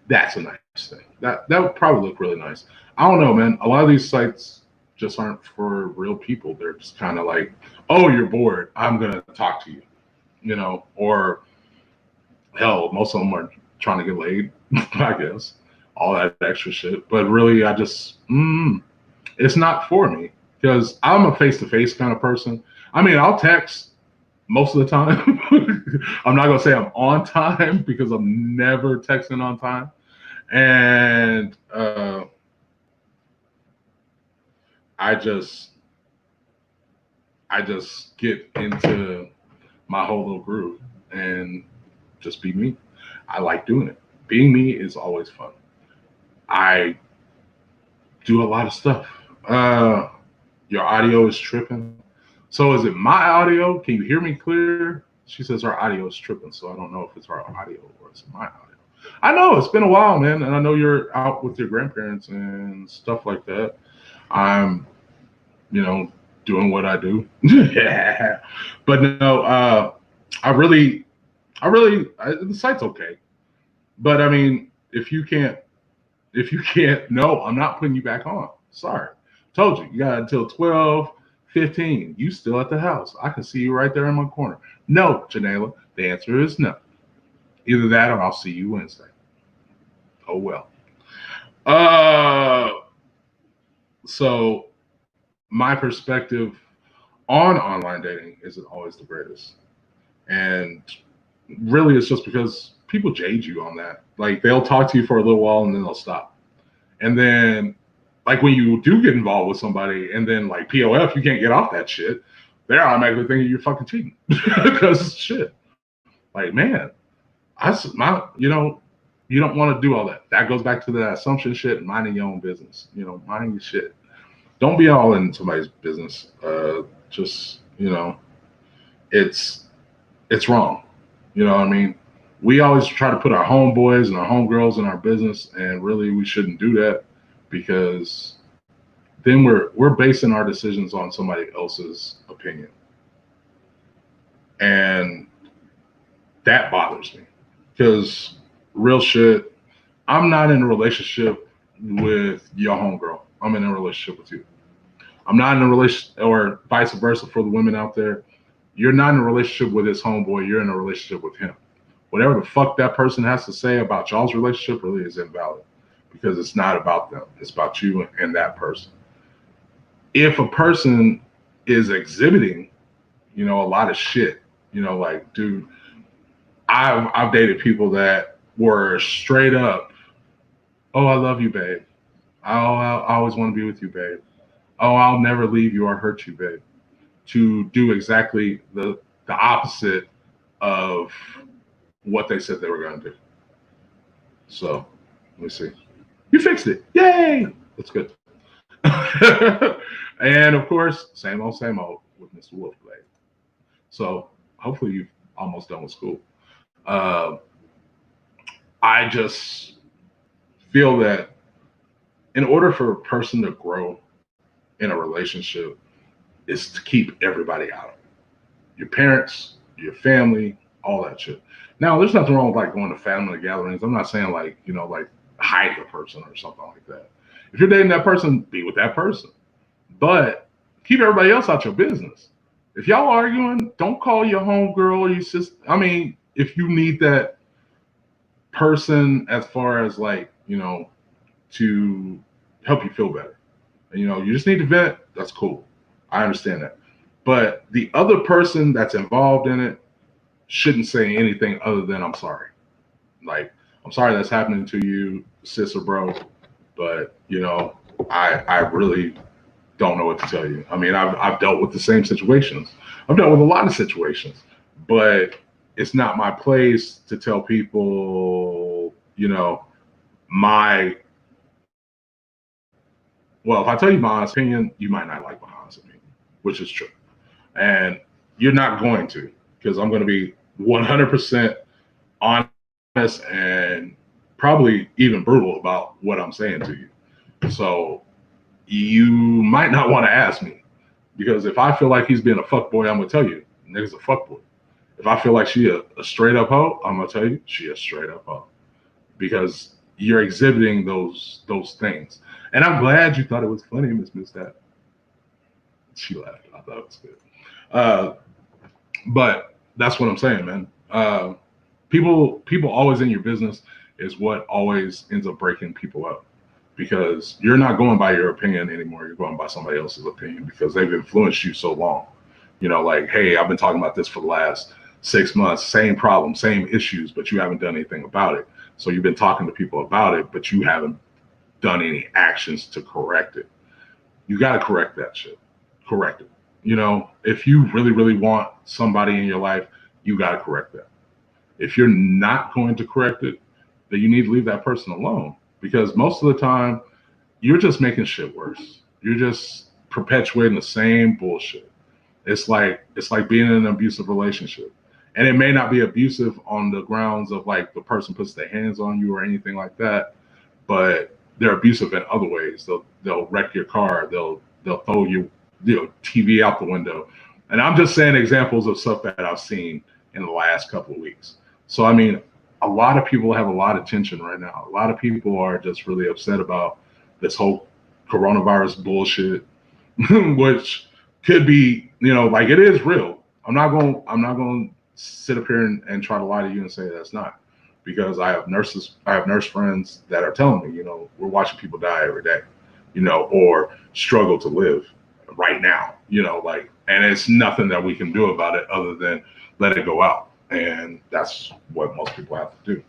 That's a nice thing. That would probably look really nice. I don't know, man. A lot of these sites just aren't for real people. They're just kind of like, oh, you're bored. I'm gonna talk to you. Or hell, most of them are trying to get laid. I guess all that extra shit. But really, I just it's not for me because I'm a face-to-face kind of person. I mean, I'll text most of the time. I'm not gonna say I'm on time because I'm never texting on time. And I just get into my whole little groove and just be me. I like doing it. Being me is always fun. I do a lot of stuff. Your audio is tripping. So is it my audio? Can you hear me clear? She says her audio is tripping, so I don't know if it's her audio or it's my audio. I know it's been a while, man, and I know you're out with your grandparents and stuff like that. I'm, doing what I do. Yeah. But no, the site's okay. But I mean, if you can't, no, I'm not putting you back on. Sorry. Told you got until 12:15. You still at the house. I can see you right there in my corner. No, Janela, the answer is no. Either that or I'll see you Wednesday. Oh, well. So my perspective on online dating isn't always the greatest. And really it's just because people jade you on that. Like they'll talk to you for a little while and then they'll stop. And then like when you do get involved with somebody and then like POF, you can't get off that shit. They're automatically thinking you're fucking cheating because shit. Like, man, you don't want to do all that. That goes back to the assumption shit and minding your own business. Minding your shit. Don't be all in somebody's business. Just, it's wrong. You know what I mean? We always try to put our homeboys and our homegirls in our business, and really we shouldn't do that because then we're basing our decisions on somebody else's opinion. And that bothers me because real shit, I'm not in a relationship with your homegirl. I'm in a relationship with you. I'm not in a relationship, or vice versa for the women out there. You're not in a relationship with his homeboy. You're in a relationship with him. Whatever the fuck that person has to say about y'all's relationship really is invalid because it's not about them. It's about you and that person. If a person is exhibiting, a lot of shit, like, dude, I've dated people that were straight up, oh, I love you, babe. Oh, I always want to be with you, babe. Oh, I'll never leave you or hurt you, babe. To do exactly the opposite of what they said they were going to do. So, let me see. You fixed it. Yay! That's good. And of course, same old with Mr. Wolfblade. So, hopefully you've almost done with school. I just feel that in order for a person to grow in a relationship is to keep everybody out of it. Your parents, your family, all that shit. Now, there's nothing wrong with like going to family gatherings. I'm not saying like, like hide the person or something like that. If you're dating that person, be with that person. But keep everybody else out your business. If y'all arguing, don't call your homegirl or your sister. I mean, if you need that person as far as like, to help you feel better. And, you just need to vent, that's cool. I understand that. But the other person that's involved in it shouldn't say anything other than I'm sorry. Like, I'm sorry that's happening to you, sis or bro, but I really don't know what to tell you. I mean, I've dealt with the same situations. I've dealt with a lot of situations, but it's not my place to tell people, well, if I tell you my honest opinion, you might not like my honest opinion, which is true. And you're not going to, because I'm going to be 100% honest and probably even brutal about what I'm saying to you. So you might not want to ask me, because if I feel like he's being a fuckboy, I'm going to tell you, nigga's a fuckboy. If I feel like she a straight up hoe, I'm going to tell you, she a straight up hoe. Because you're exhibiting those things. And I'm glad you thought it was funny, Miss Mustat. She laughed. I thought it was good. But that's what I'm saying, man. People always in your business is what always ends up breaking people up, because you're not going by your opinion anymore. You're going by somebody else's opinion because they've influenced you so long. Like, hey, I've been talking about this for the last 6 months, same problem, same issues, but you haven't done anything about it. So you've been talking to people about it, but you haven't done any actions to correct it. You got to correct that shit. Correct it. If you really, really want somebody in your life, you got to correct that. If you're not going to correct it, then you need to leave that person alone, because most of the time you're just making shit worse. You're just perpetuating the same bullshit. It's like being in an abusive relationship. And it may not be abusive on the grounds of like the person puts their hands on you or anything like that, but they're abusive in other ways. They'll wreck your car. They'll throw you TV out the window. And I'm just saying examples of stuff that I've seen in the last couple of weeks. So I mean, a lot of people have a lot of tension right now. A lot of people are just really upset about this whole coronavirus bullshit, which could be, like, it is real. I'm not going to sit up here and try to lie to you and say that's not, because I have nurse friends that are telling me, we're watching people die every day, or struggle to live right now, and it's nothing that we can do about it other than let it go out. And that's what most people have to do.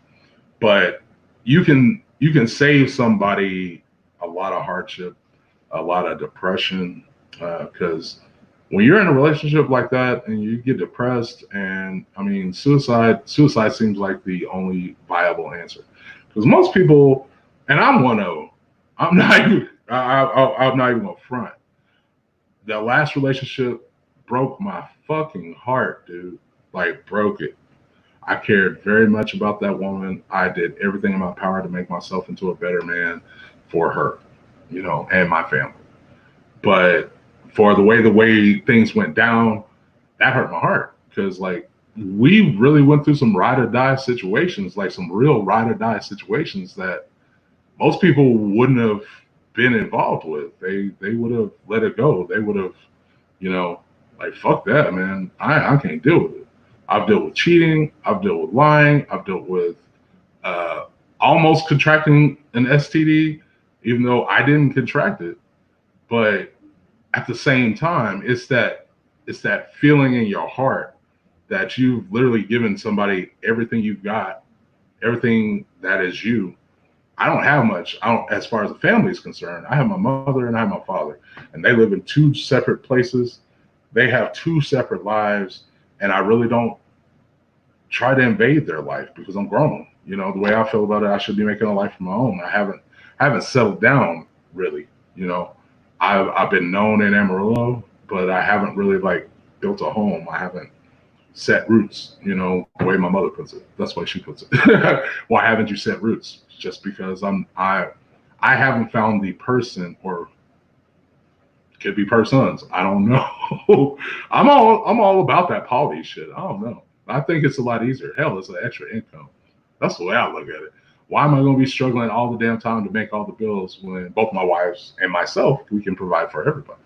But you can save somebody a lot of hardship, a lot of depression, because when you're in a relationship like that and you get depressed, and I mean, suicide seems like the only viable answer, because most people, and I'm one of them, I'm not even gonna front. That last relationship broke my fucking heart, dude. Like, broke it. I cared very much about that woman. I did everything in my power to make myself into a better man for her, and my family. But for the way things went down, that hurt my heart, because like, we really went through some ride or die situations, like some real ride or die situations that most people wouldn't have been involved with. They would have let it go. They would have, like, fuck that, man. I can't deal with it. I've dealt with cheating. I've dealt with lying. I've dealt with almost contracting an STD, even though I didn't contract it. But at the same time, it's that feeling in your heart that you've literally given somebody everything you've got, everything that is you. I don't have much. As far as the family is concerned. I have my mother and I have my father, and they live in two separate places. They have two separate lives, and I really don't try to invade their life, because I'm grown. The way I feel about it, I should be making a life of my own. I haven't settled down really. I've been known in Amarillo, but I haven't really like built a home. I haven't set roots, you know, the way my mother puts it. That's why she puts it. Why haven't you set roots? Just because I haven't found the person, or could be persons. I don't know. I'm all about that poly shit. I don't know. I think it's a lot easier. Hell, it's an extra income. That's the way I look at it. Why am I going to be struggling all the damn time to make all the bills when both my wives and myself, we can provide for everybody?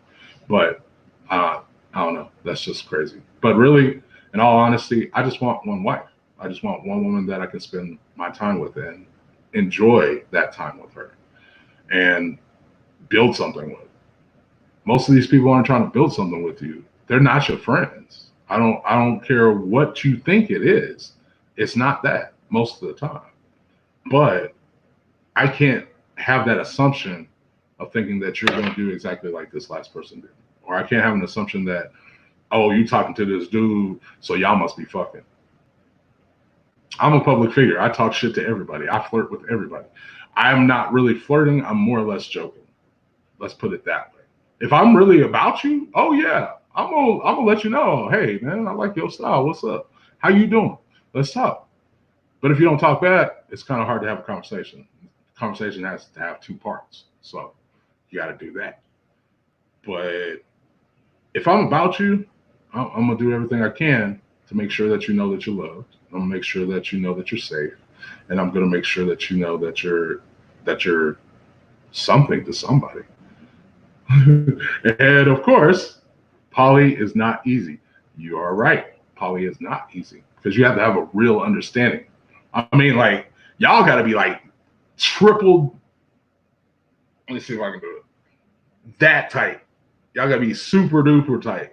But I don't know. That's just crazy. But really, in all honesty, I just want one wife. I just want one woman that I can spend my time with and enjoy that time with her and build something with. Most of these people aren't trying to build something with you. They're not your friends. I don't care what you think it is. It's not that most of the time. But I can't have that assumption of thinking that you're going to do exactly like this last person did. Or I can't have an assumption that, oh, you talking to this dude, so y'all must be fucking. I'm a public figure. I talk shit to everybody. I flirt with everybody. I'm not really flirting. I'm more or less joking. Let's put it that way. If I'm really about you, oh yeah, I'm gonna let you know. Hey man, I like your style. What's up? How you doing? Let's talk. But if you don't talk back, it's kind of hard to have a conversation. Conversation has to have two parts, so you got to do that. But if I'm about you, I'm gonna do everything I can to make sure that you know that you're loved. I'm gonna make sure that you know that you're safe, and I'm gonna make sure that you know that you're something to somebody. And of course, poly is not easy. You are right. Poly is not easy because you have to have a real understanding. I mean, like, y'all got to be like triple. Let me see if I can do it. That tight. Y'all got to be super duper tight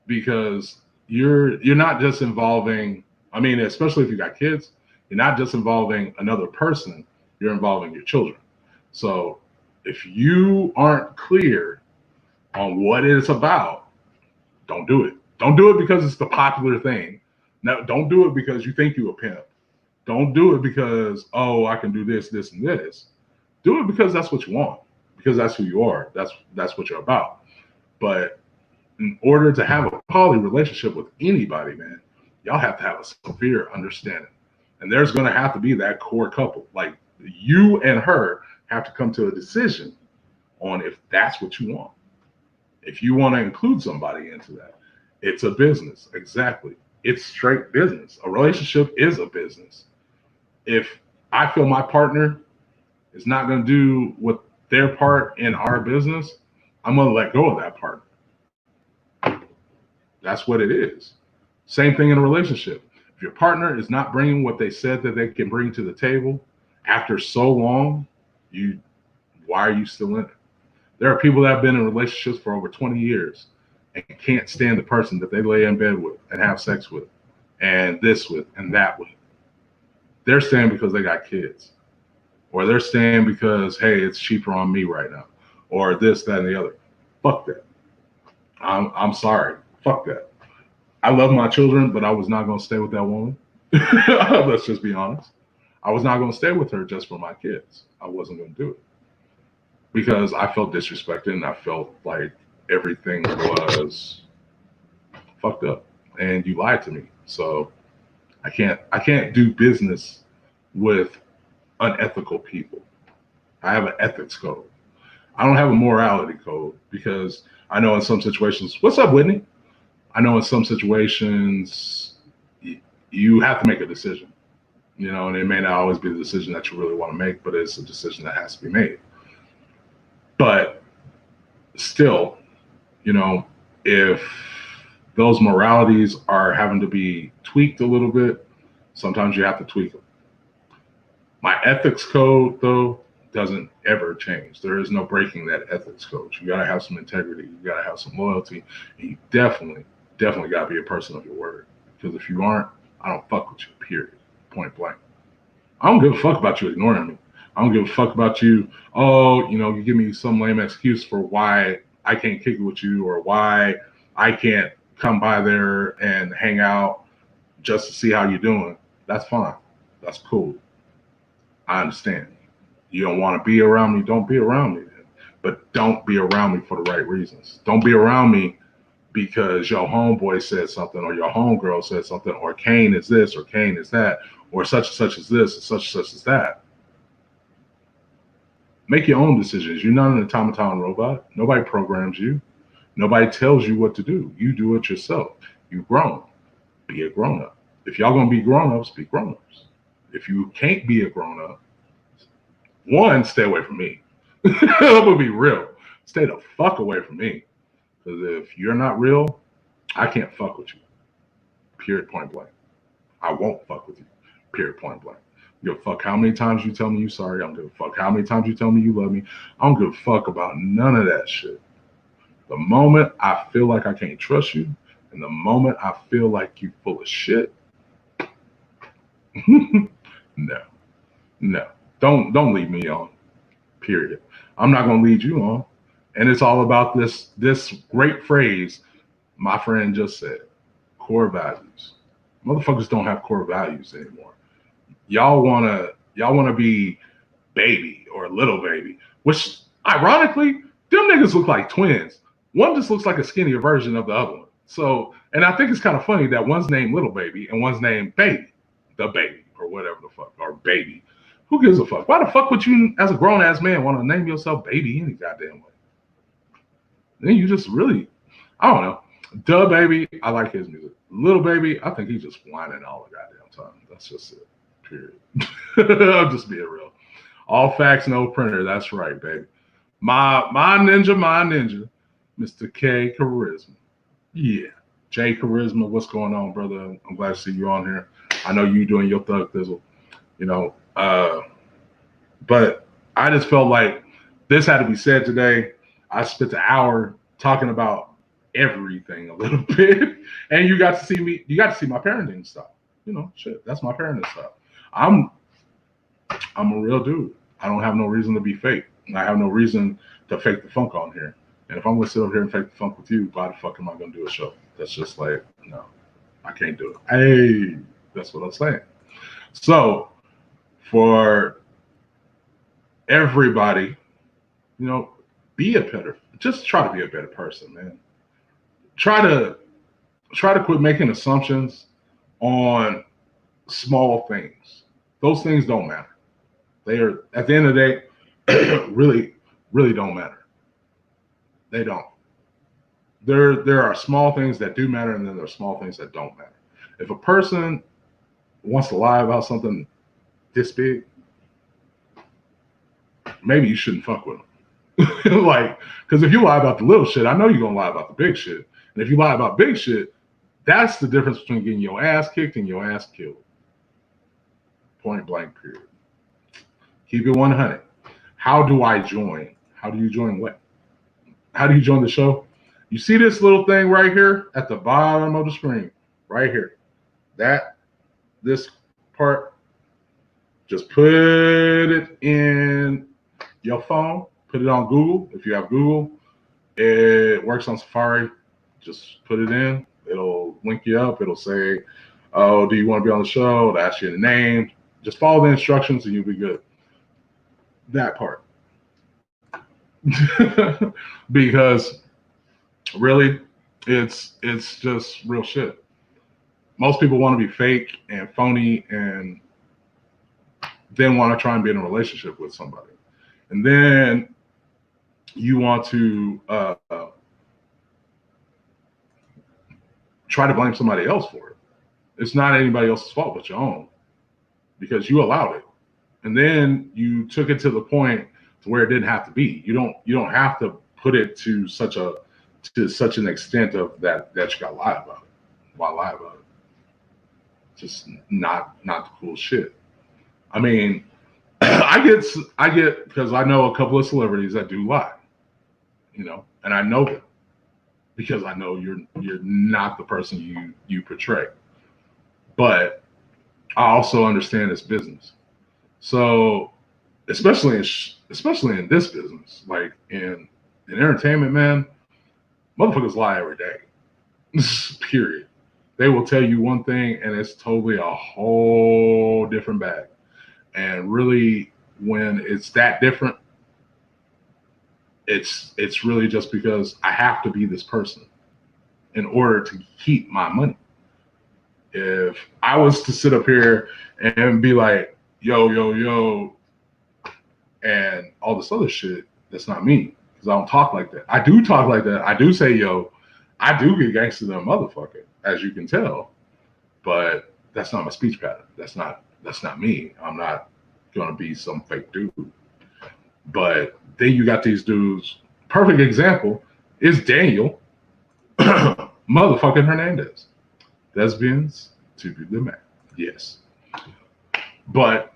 because you're not just involving. I mean, especially if you got kids, you're not just involving another person. You're involving your children. So if you aren't clear on what it's about, don't do it. Don't do it because it's the popular thing. No, don't do it because you think you're a pimp. Don't do it because, oh, I can do this, this, and this. Do it because that's what you want, because that's who you are. That's what you're about. But in order to have a poly relationship with anybody, man, y'all have to have a severe understanding. And there's going to have to be that core couple. Like, you and her have to come to a decision on if that's what you want. If you want to include somebody into that, it's a business. Exactly. It's straight business. A relationship is a business. If I feel my partner is not going to do what their part in our business, I'm going to let go of that partner. That's what it is. Same thing in a relationship. If your partner is not bringing what they said that they can bring to the table after so long, why are you still in it? There are people that have been in relationships for over 20 years and can't stand the person that they lay in bed with and have sex with and this with and that with. They're staying because they got kids. Or they're staying because, hey, it's cheaper on me right now. Or this, that, and the other. Fuck that. I'm sorry. Fuck that. I love my children, but I was not going to stay with that woman. Let's just be honest. I was not going to stay with her just for my kids. I wasn't going to do it. Because I felt disrespected and I felt like everything was fucked up. And you lied to me. So I can't do business with unethical people. I have an ethics code. I don't have a morality code because I know in some situations, what's up, Whitney? I know in some situations you have to make a decision, you know, and it may not always be the decision that you really want to make, but it's a decision that has to be made. But still, you know, if those moralities are having to be tweaked a little bit, sometimes you have to tweak them. My ethics code, though, doesn't ever change. There is no breaking that ethics code. You got to have some integrity. You got to have some loyalty. And you definitely got to be a person of your word. Because if you aren't, I don't fuck with you, period. Point blank. I don't give a fuck about you ignoring me. I don't give a fuck about you. Oh, you know, you give me some lame excuse for why I can't kick it with you or why I can't come by there and hang out just to see how you're doing. That's fine. That's cool. I understand. You don't want to be around me, don't be around me then. But don't be around me for the right reasons. Don't be around me because your homeboy said something or your homegirl said something, or Kane is this or Kane is that, or such and such is this and such and such is that. Make your own decisions. You're not an automaton robot. Nobody programs you. Nobody tells you what to do. You do it yourself. You've grown. Be a grown-up. If y'all gonna be grown-ups, be grown-ups. If you can't be a grown-up, one, stay away from me. I'm gonna be real. Stay the fuck away from me. Because if you're not real, I can't fuck with you. Period, point blank. I won't fuck with you. Period, point blank. I don't give a fuck how many times you tell me you sorry. I don't give a fuck how many times you tell me you love me. I don't give a fuck about none of that shit. The moment I feel like I can't trust you, and the moment I feel like you full of shit, no. Don't lead me on. Period. I'm not gonna lead you on. And it's all about this great phrase my friend just said. Core values. Motherfuckers don't have core values anymore. Y'all wanna be baby or little baby, which ironically, them niggas look like twins. One just looks like a skinnier version of the other one. So, and I think it's kind of funny that one's named Little Baby and one's named Baby, the baby, or whatever the fuck, or Baby. Who gives a fuck? Why the fuck would you, as a grown ass man, want to name yourself Baby any goddamn way? Then you just really, I don't know. Duh Baby, I like his music. Little Baby, I think he's just whining all the goddamn time. That's just it. Period. I'm just being real. All facts, no printer. That's right, baby. My ninja, Mr. K Charisma. Yeah. Jay Charisma, what's going on, brother? I'm glad to see you on here. I know you doing your thug thizzle, you know. But I just felt like this had to be said today. I spent an hour talking about everything a little bit, and you got to see me. You got to see my parenting style. You know, shit, that's my parenting style. I'm a real dude. I don't have no reason to be fake. I have no reason to fake the funk on here. And if I'm gonna sit over here and fake the funk with you, why the fuck am I gonna do a show? That's just like, no, I can't do it. Hey, that's what I'm saying. So for everybody, you know, just try to be a better person, man. Try to quit making assumptions on small things. Those things don't matter. They are, at the end of the day, really, really don't matter. They don't. There are small things that do matter, and then there are small things that don't matter. If a person wants to lie about something this big, maybe you shouldn't fuck with them. Like, because if you lie about the little shit, I know you're gonna lie about the big shit. And if you lie about big shit, that's the difference between getting your ass kicked and your ass killed. Point blank, period. Keep it 100. How do I join? How do you join what? How do you join the show? You see this little thing right here at the bottom of the screen, right here. This part, just put it in your phone, put it on Google. If you have Google, it works on Safari. Just put it in. It'll link you up. It'll say, oh, do you want to be on the show? It'll ask you the name. Just follow the instructions and you'll be good. That part. Because really, it's just real shit. Most people want to be fake and phony and then want to try and be in a relationship with somebody. And then you want to try to blame somebody else for it. It's not anybody else's fault but your own, because you allowed it. And then you took it to the point to where it didn't have to be. You don't have to put it to such an extent of that you got to lie about it. Why lie about it? Just not the cool shit. I mean, I get because I know a couple of celebrities that do lie, you know, and I know them because I know you're not the person you portray. But I also understand it's business. So especially in this business, like in entertainment, man, motherfuckers lie every day. Period. They will tell you one thing and it's totally a whole different bag. And really, when it's that different, it's really just because I have to be this person. in order to keep my money. If I was to sit up here and be like, yo, yo, yo, and all this other shit, that's not me. Because I don't talk like that. I do talk like that. I do say, yo, I do get gangster than a motherfucker, as you can tell. But that's not my speech pattern. That's not me. I'm not gonna be some fake dude. But then you got these dudes. Perfect example is Daniel motherfucking Hernandez. Lesbians to be the man. Yes. But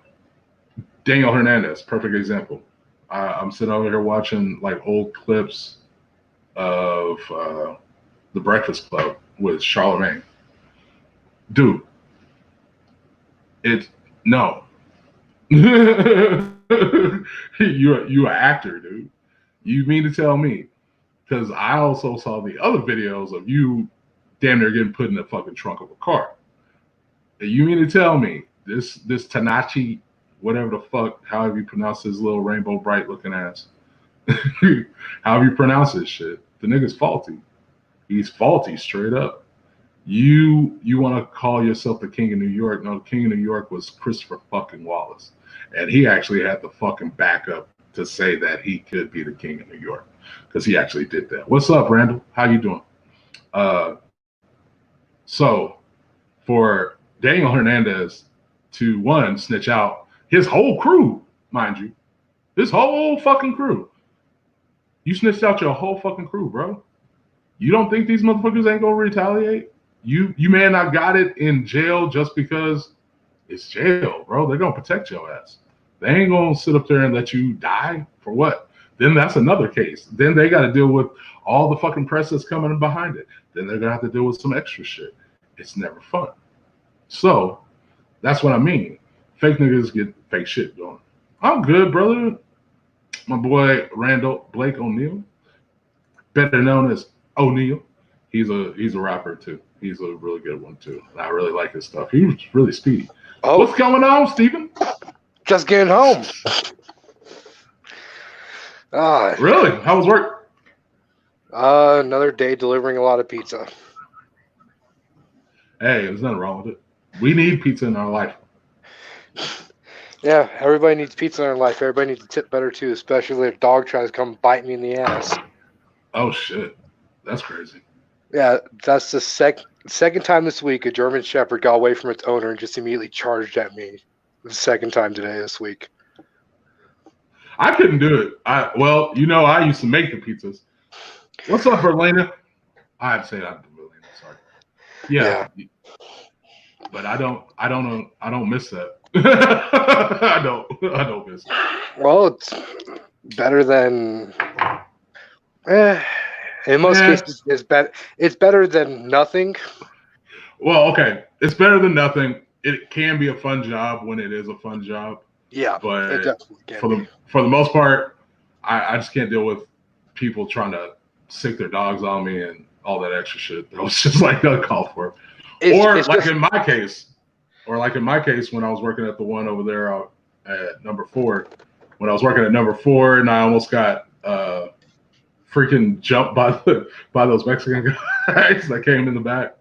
Daniel Hernandez, perfect example. I'm sitting over here watching like old clips of The Breakfast Club with Charlemagne. Dude, it's no. you an actor, dude. You mean to tell me? Because I also saw the other videos of you damn near getting put in the fucking trunk of a car. You mean to tell me this Tanachi, whatever the fuck, however you pronounce his little rainbow bright looking ass, however you pronounce this shit, the nigga's faulty. He's faulty straight up. You want to call yourself the king of New York? No, the king of New York was Christopher fucking Wallace, and he actually had the fucking backup to say that he could be the king of New York because he actually did that. What's up, Randall? How you doing? So for Daniel Hernandez to one snitch out his whole crew, mind you, his whole fucking crew. You snitched out your whole fucking crew, bro. You don't think these motherfuckers ain't gonna retaliate? You may have not got it in jail just because it's jail, bro. They're gonna protect your ass. They ain't gonna sit up there and let you die for what? Then that's another case. Then they got to deal with all the fucking press that's coming behind it. Then they're gonna have to deal with some extra shit. It's never fun. So that's what I mean. Fake niggas get fake shit going. I'm good, brother. My boy Randall Blake O'Neal, better known as O'Neal. He's a rapper too. He's a really good one too. I really like his stuff. He was really speedy. Oh. What's going on, Steven? Just getting home. Really? How was work? Another day delivering a lot of pizza. Hey, there's nothing wrong with it. We need pizza in our life. Yeah, everybody needs pizza in their life. Everybody needs to tip better too, especially if a dog tries to come bite me in the ass. Oh shit, that's crazy. Yeah, that's the second time this week a German Shepherd got away from its owner and just immediately charged at me. The second time today this week. I couldn't do it. I used to make the pizzas. What's up, Berlina? I have to say that, Berlina. Sorry. Yeah. But I don't miss that. I don't miss it. Well, it's better than in most cases it's better than nothing. Well, okay. It's better than nothing. It can be a fun job when it is a fun job. Yeah. But it definitely can for the most part, I just can't deal with people trying to sick their dogs on me and all that extra shit. That was just like uncalled for. In my case, when I was working at the one over there at number 4, when I was working at number 4 and I almost got freaking jumped by those Mexican guys that came in the back.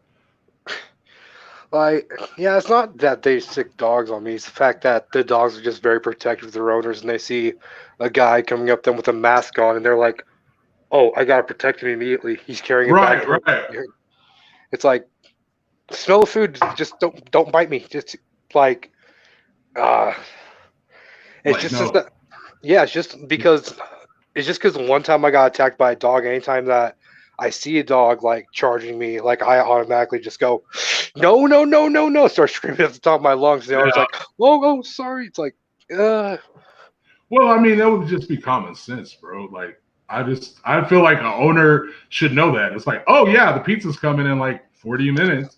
It's not that they sick dogs on me. It's the fact that the dogs are just very protective of their owners, and they see a guy coming up to them with a mask on, and they're like, "Oh, I gotta protect him immediately. He's carrying a bag." Right. It's like, smell the food. Just don't bite me. Just like, it's just because one time I got attacked by a dog. Anytime that I see a dog like charging me, like I automatically just go, no, start screaming at the top of my lungs. And I was like, oh, sorry. It's like, Well, I mean, that would just be common sense, bro. Like, I feel like an owner should know that. It's like, oh yeah, the pizza's coming in like 40 minutes.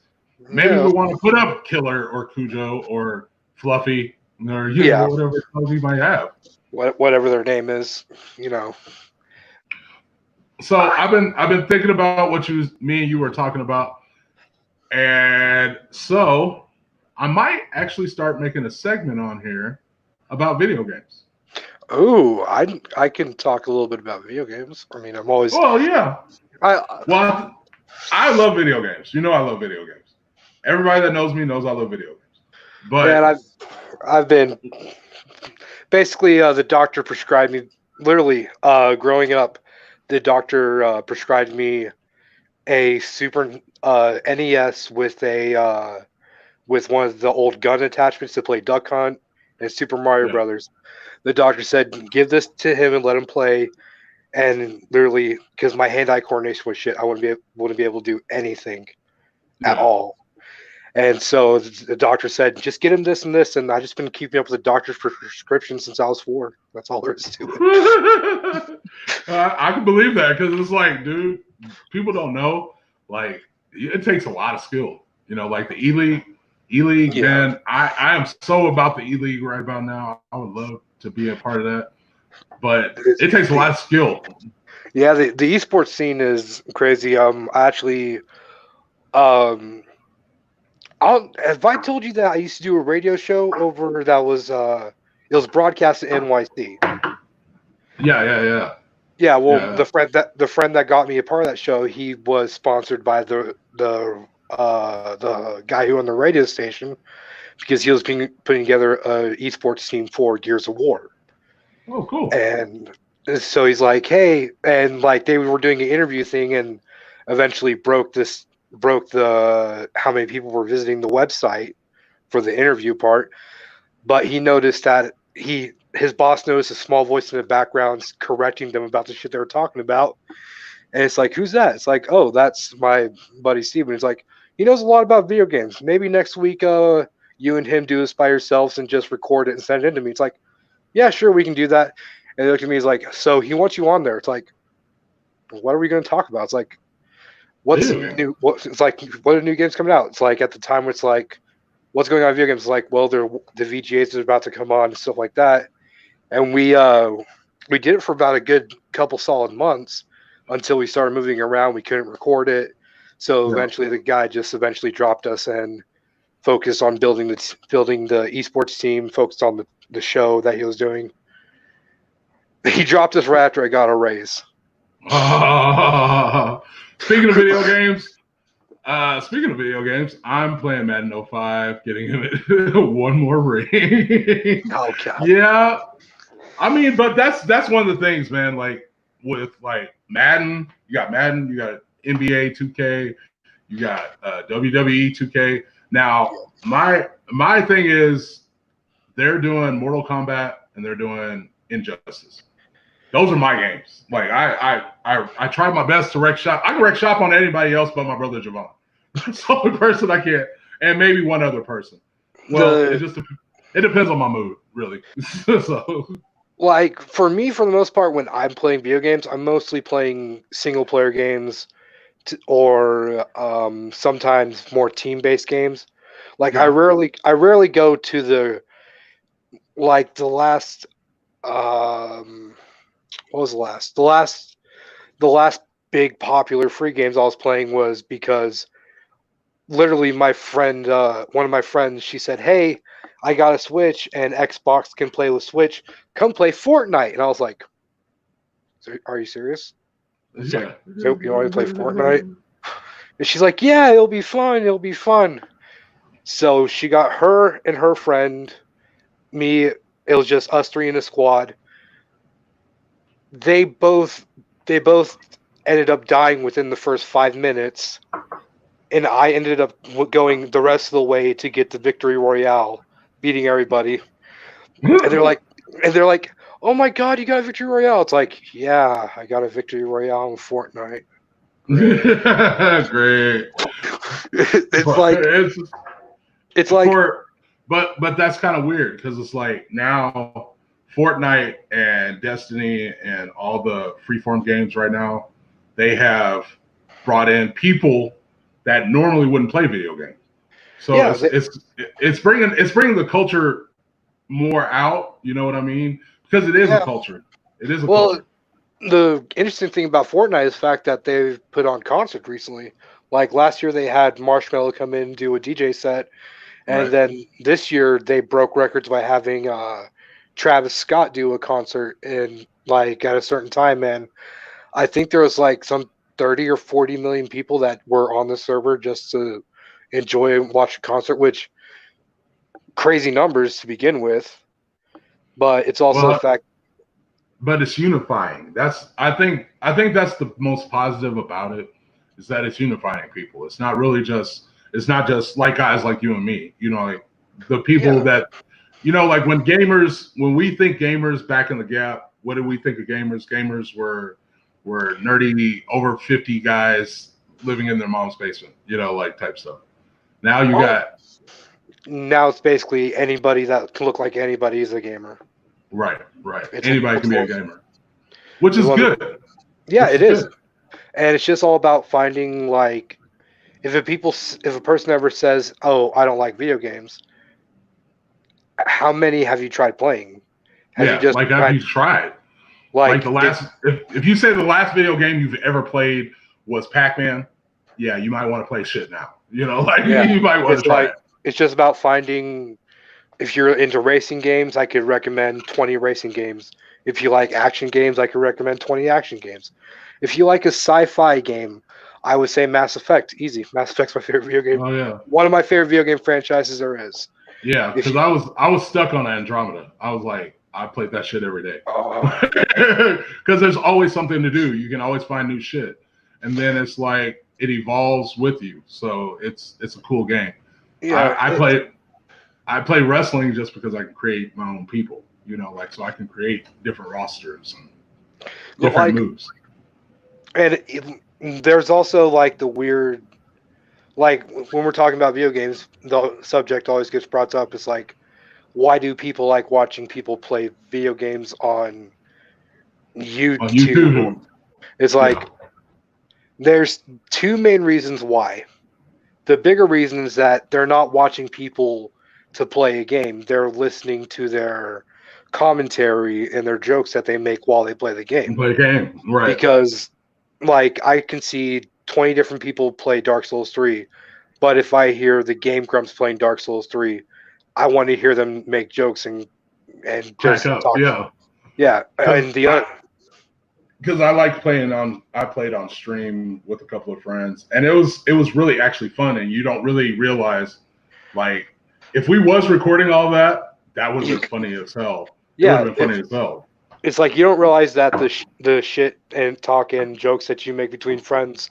Maybe we want to put up Killer or Cujo or Fluffy or whatever you might have. Whatever their name is, So I've been thinking about what me and you were talking about, and so I might actually start making a segment on here about video games. Oh, I can talk a little bit about video games. I mean, I'm always. Oh yeah. I love video games. You know I love video games. Everybody that knows me knows I love video games. But Man, I've been basically the doctor prescribed me literally growing up. The doctor prescribed me a Super NES with a with one of the old gun attachments to play Duck Hunt and Super Mario Yeah. Brothers. The doctor said, "Give this to him and let him play." And literally, because my hand-eye coordination was shit, I wouldn't be able to do anything at all. And so the doctor said, "Just get him this and this." And I've just been keeping up with the doctor's prescription since I was 4. That's all there is to it. I can believe that because it's like, dude, people don't know. Like, it takes a lot of skill. You know, like the E-League, Yeah. man. I am so about the E-League right about now. I would love to be a part of that. But it takes a lot of skill. Yeah, the esports scene is crazy. I actually, have I told you that I used to do a radio show over that was it was broadcast in NYC. Yeah. Yeah, well, Yeah. the friend that got me a part of that show, he was sponsored by the guy who owned the radio station because he was putting together a esports team for Gears of War. Oh, cool. And so he's like, "Hey," and like they were doing an interview thing, and eventually broke the how many people were visiting the website for the interview part. But he noticed that his boss noticed a small voice in the background correcting them about the shit they were talking about. And it's like, "Who's that?" It's like, "Oh, that's my buddy Steven." It's like, he knows a lot about video games. Maybe next week you and him do this by yourselves and just record it and send it in to me. It's like, "Yeah, sure, we can do that." And he looked at me, he's like, "So he wants you on there." It's like, "What are we going to talk about?" It's like, "What's new?" It's like, "What are new games coming out?" It's like at the time it's like, "What's going on in video games?" It's like, "Well, the VGAs are about to come on and stuff like that." And we did it for about a good couple solid months until we started moving around. We couldn't record it, so eventually the guy just dropped us and focused on building the esports team, focused on the show that he was doing. He dropped us right after I got a raise. Speaking of video games, I'm playing Madden 05, getting him one more ring. Oh god. Yeah. I mean, but that's one of the things, man. Like with like Madden, you got NBA 2K, you got WWE 2K. Now, my thing is they're doing Mortal Kombat and they're doing Injustice. Those are my games. Like I try my best to wreck shop. I can wreck shop on anybody else but my brother Javon. That's the only person I can't, and maybe one other person. Well, it depends on my mood, really. So, like for me, for the most part, when I'm playing video games, I'm mostly playing single player games, or sometimes more team based games. Like I rarely go to the last. What was the last? The last big popular free games I was playing was because literally my friend, one of my friends, she said, "Hey, I got a Switch and Xbox can play with Switch. Come play Fortnite." And I was like, "Are you serious?" It's like, "Nope, you want to play Fortnite?" And she's like, "Yeah, it'll be fun. It'll be fun." So she got her and her friend, me. It was just us 3 in a squad. They both ended up dying within the first 5 minutes, and I ended up going the rest of the way to get the victory royale, beating everybody. And they're like, "Oh my god, you got a victory royale!" It's like, "Yeah, I got a victory royale in Fortnite." Great. It's like, but that's kind of weird because it's like now Fortnite and Destiny and all the freeform games right now, they have brought in people that normally wouldn't play video games. So yeah, it's bringing the culture more out. You know what I mean? Because it is a culture. It is a culture. The interesting thing about Fortnite is the fact that they've put on concert recently. Like last year, they had Marshmello come in and do a DJ set, and then this year they broke records by having Travis Scott do a concert in like at a certain time. And I think there was like 30 or 40 million people that were on the server just to enjoy and watch a concert, which crazy numbers to begin with. But it's also the fact. But it's unifying. I think that's the most positive about it, is that it's unifying people. It's not just like guys like you and me, like the people that, like when we think gamers back in the gap, what did we think of gamers? Gamers were nerdy over 50 guys living in their mom's basement, like type stuff. Now now it's basically anybody that can look like anybody is a gamer. Right. Anybody can be a gamer, which is good. Yeah, it is. And it's just all about finding, like, if a person ever says, "Oh, I don't like video games," how many have you tried playing? Have you tried? Like the last, if you say the last video game you've ever played was Pac-Man, yeah, you might want to play shit now. You might want to try it. It's just about finding. If you're into racing games, I could recommend 20 racing games. If you like action games, I could recommend 20 action games. If you like a sci-fi game, I would say Mass Effect. Easy. Mass Effect's my favorite video game. Oh yeah. One of my favorite video game franchises there is. Yeah, because I was stuck on Andromeda. I was like, I played that shit every day. Because there's always something to do. You can always find new shit, and then it's like it evolves with you. So it's a cool game. Yeah, I play wrestling just because I can create my own people. So I can create different rosters and different moves. And there's also like the weird, like when we're talking about video games, the subject always gets brought up. It's like, why do people like watching people play video games on YouTube? It's like, there's two main reasons why. The bigger reason is that they're not watching people to play a game. They're listening to their commentary and their jokes that they make while they play the game. Right. Because, like, I can see 20 different people play Dark Souls 3, but if I hear the Game Grumps playing Dark Souls 3, I want to hear them make jokes and just talk. Yeah. And the other... Because I played on stream with a couple of friends, and it was really actually fun, and you don't really realize, like, if we was recording all that would have been funny as hell. Yeah, it would have been funny as hell. It's like you don't realize that the shit and talk and jokes that you make between friends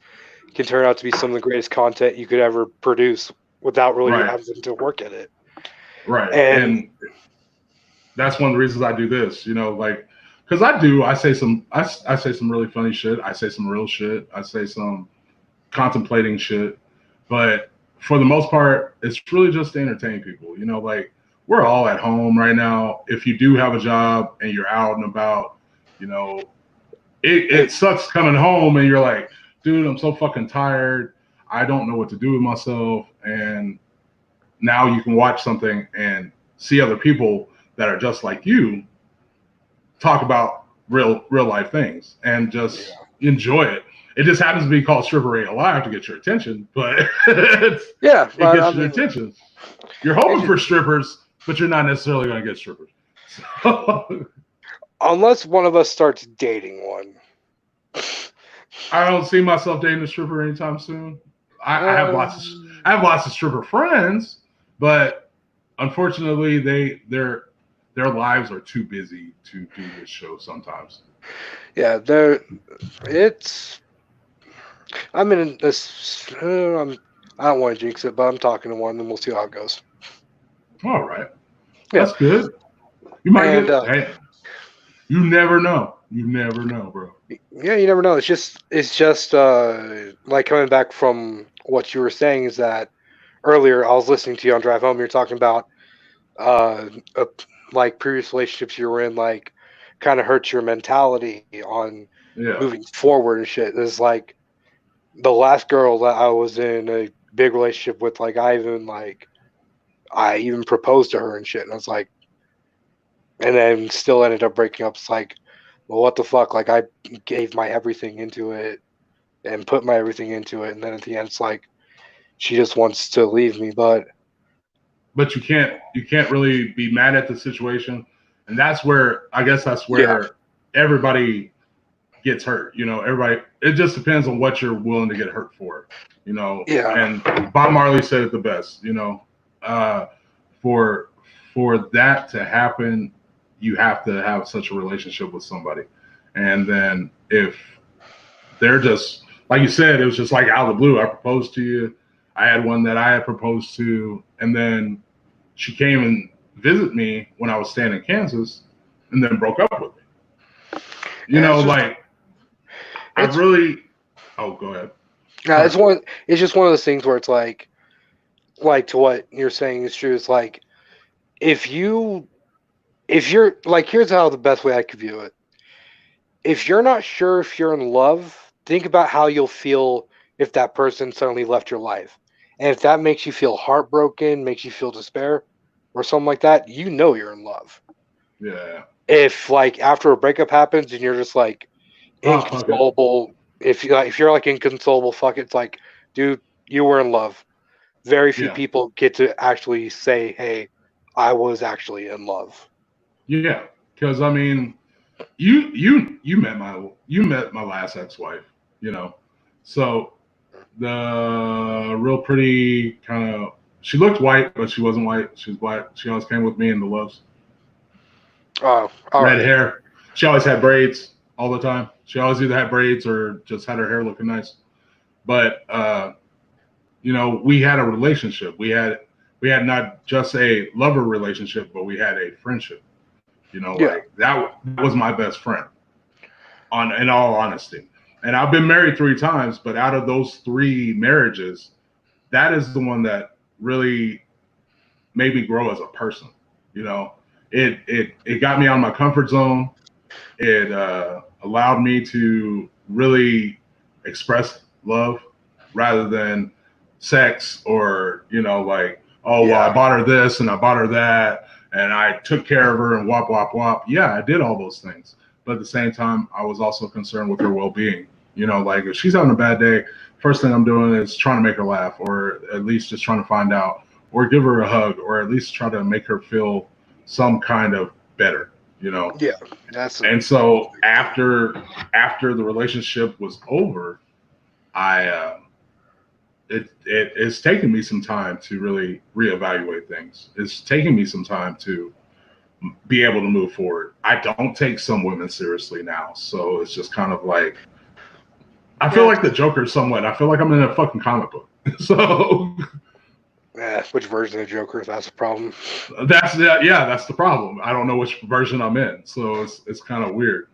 can turn out to be some of the greatest content you could ever produce without really having to work at it. Right, and that's one of the reasons I do this. Because I say some really funny shit. I say some real shit. I say some contemplating shit. But for the most part, it's really just to entertain people. Like, we're all at home right now. If you do have a job and you're out and about, it sucks coming home and you're like, dude, I'm so fucking tired. I don't know what to do with myself. And now you can watch something and see other people that are just like you talk about real life things and just enjoy it. It just happens to be called Tripperradiolive to get your attention, but it gets your attention. You're hoping for strippers, but you're not necessarily going to get strippers. So, unless one of us starts dating one. I don't see myself dating a stripper anytime soon. I have lots of stripper friends, but unfortunately their lives are too busy to do this show sometimes. Yeah, I'm in this. I don't want to jinx it, but I'm talking to one, and we'll see how it goes. All right, that's good. You might get. You never know. You never know, bro. Yeah, you never know. It's just like coming back from what you were saying is that earlier I was listening to you on Drive Home. You're talking about like previous relationships you were in, like kind of hurt your mentality on moving forward and shit. It's like the last girl that I was in a big relationship with, like I even proposed to her and shit, and I was like, and then still ended up breaking up. It's like, well, what the fuck? Like I gave my everything into it and put my everything into it, and then at the end, it's like she just wants to leave me, but you can't really be mad at the situation, and that's where everybody gets hurt. Everybody, it just depends on what you're willing to get hurt for. Yeah. And Bob Marley said it the best. For that to happen, you have to have such a relationship with somebody. And then if they're just, like you said, it was just like out of the blue. I proposed to you. I had one that I had proposed to, and then she came and visited me when I was staying in Kansas, and then broke up with me. I really. Oh, go ahead. Yeah, it's just one of those things where it's like to what you're saying is true. It's like if you're like, here's how the best way I could view it. If you're not sure if you're in love, think about how you'll feel if that person suddenly left your life. And if that makes you feel heartbroken, makes you feel despair or something like that, you're in love. Yeah. If like after a breakup happens and you're just like inconsolable, if you're like inconsolable, fuck it, it's like, dude, you were in love. Very few people get to actually say, hey, I was actually in love. Yeah, because I mean, you met my last ex-wife, so the real pretty kind of, she looked white, but she wasn't white. She was black. She always came with me in the loves. Oh, red hair. She always had braids all the time. She always either had braids or just had her hair looking nice. But we had a relationship. We had not just a lover relationship, but we had a friendship. Like that was my best friend. In all honesty, and I've been married 3 times, but out of those 3 marriages, that is the one that really made me grow as a person. It got me out of my comfort zone. It allowed me to really express love rather than sex or like, well, I bought her this and I bought her that and I took care of her and wop wop wop. Yeah, I did all those things, but at the same time, I was also concerned with her well-being. Like if she's having a bad day, first thing I'm doing is trying to make her laugh, or at least just trying to find out, or give her a hug, or at least try to make her feel some kind of better. Yeah, and so after the relationship was over, it's taken me some time to really reevaluate things. It's taken me some time to be able to move forward. I don't take some women seriously now, so it's just kind of like, I feel like the Joker somewhat. I feel like I'm in a fucking comic book. So yeah, which version of Joker? That's the problem. That's the problem. I don't know which version I'm in, so it's kind of weird.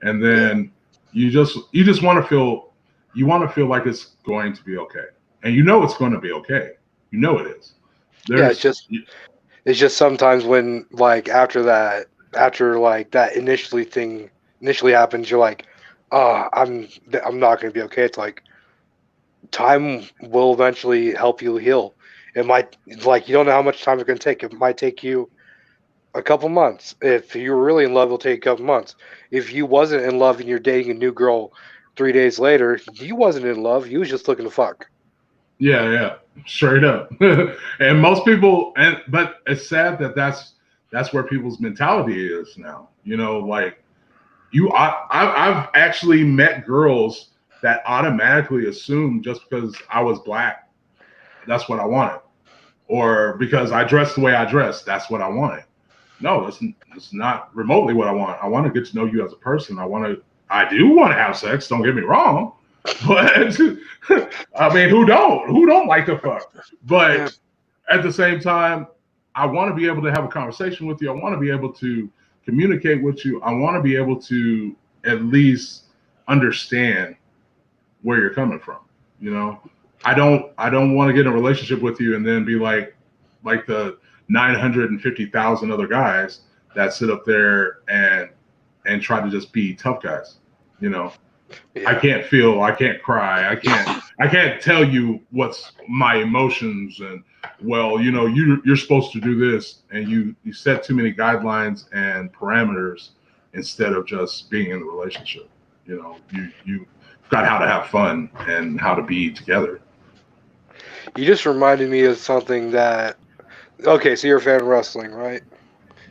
And then you just want to feel like it's going to be okay, and it's going to be okay. It is. It's just sometimes when like after like that initially happens, you're like, oh, I'm not going to be okay. It's like time will eventually help you heal. It might, like, you don't know how much time it's going to take. It might take you a couple months. If you're really in love, it'll take a couple months. If you wasn't in love and you're dating a new girl 3 days later, you wasn't in love. You was just looking to fuck. Yeah, straight up. And most people, but it's sad that that's where people's mentality is now. Like I've actually met girls that automatically assume just because I was black, that's what I wanted, or because I dressed the way I dressed, that's what I wanted. No, it's not remotely what I want. I want to get to know you as a person. I do want to have sex. Don't get me wrong. But I mean, who don't like to fuck? But at the same time, I want to be able to have a conversation with you. I want to be able to communicate with you. I want to be able to at least understand where you're coming from. I don't want to get in a relationship with you and then be like the 950,000 other guys that sit up there and try to just be tough guys. I can't feel, I can't cry, I can't tell you what's my emotions, and you're supposed to do this, and you set too many guidelines and parameters instead of just being in the relationship. You got how to have fun and how to be together. You just reminded me of something that, okay, so you're a fan of wrestling, right?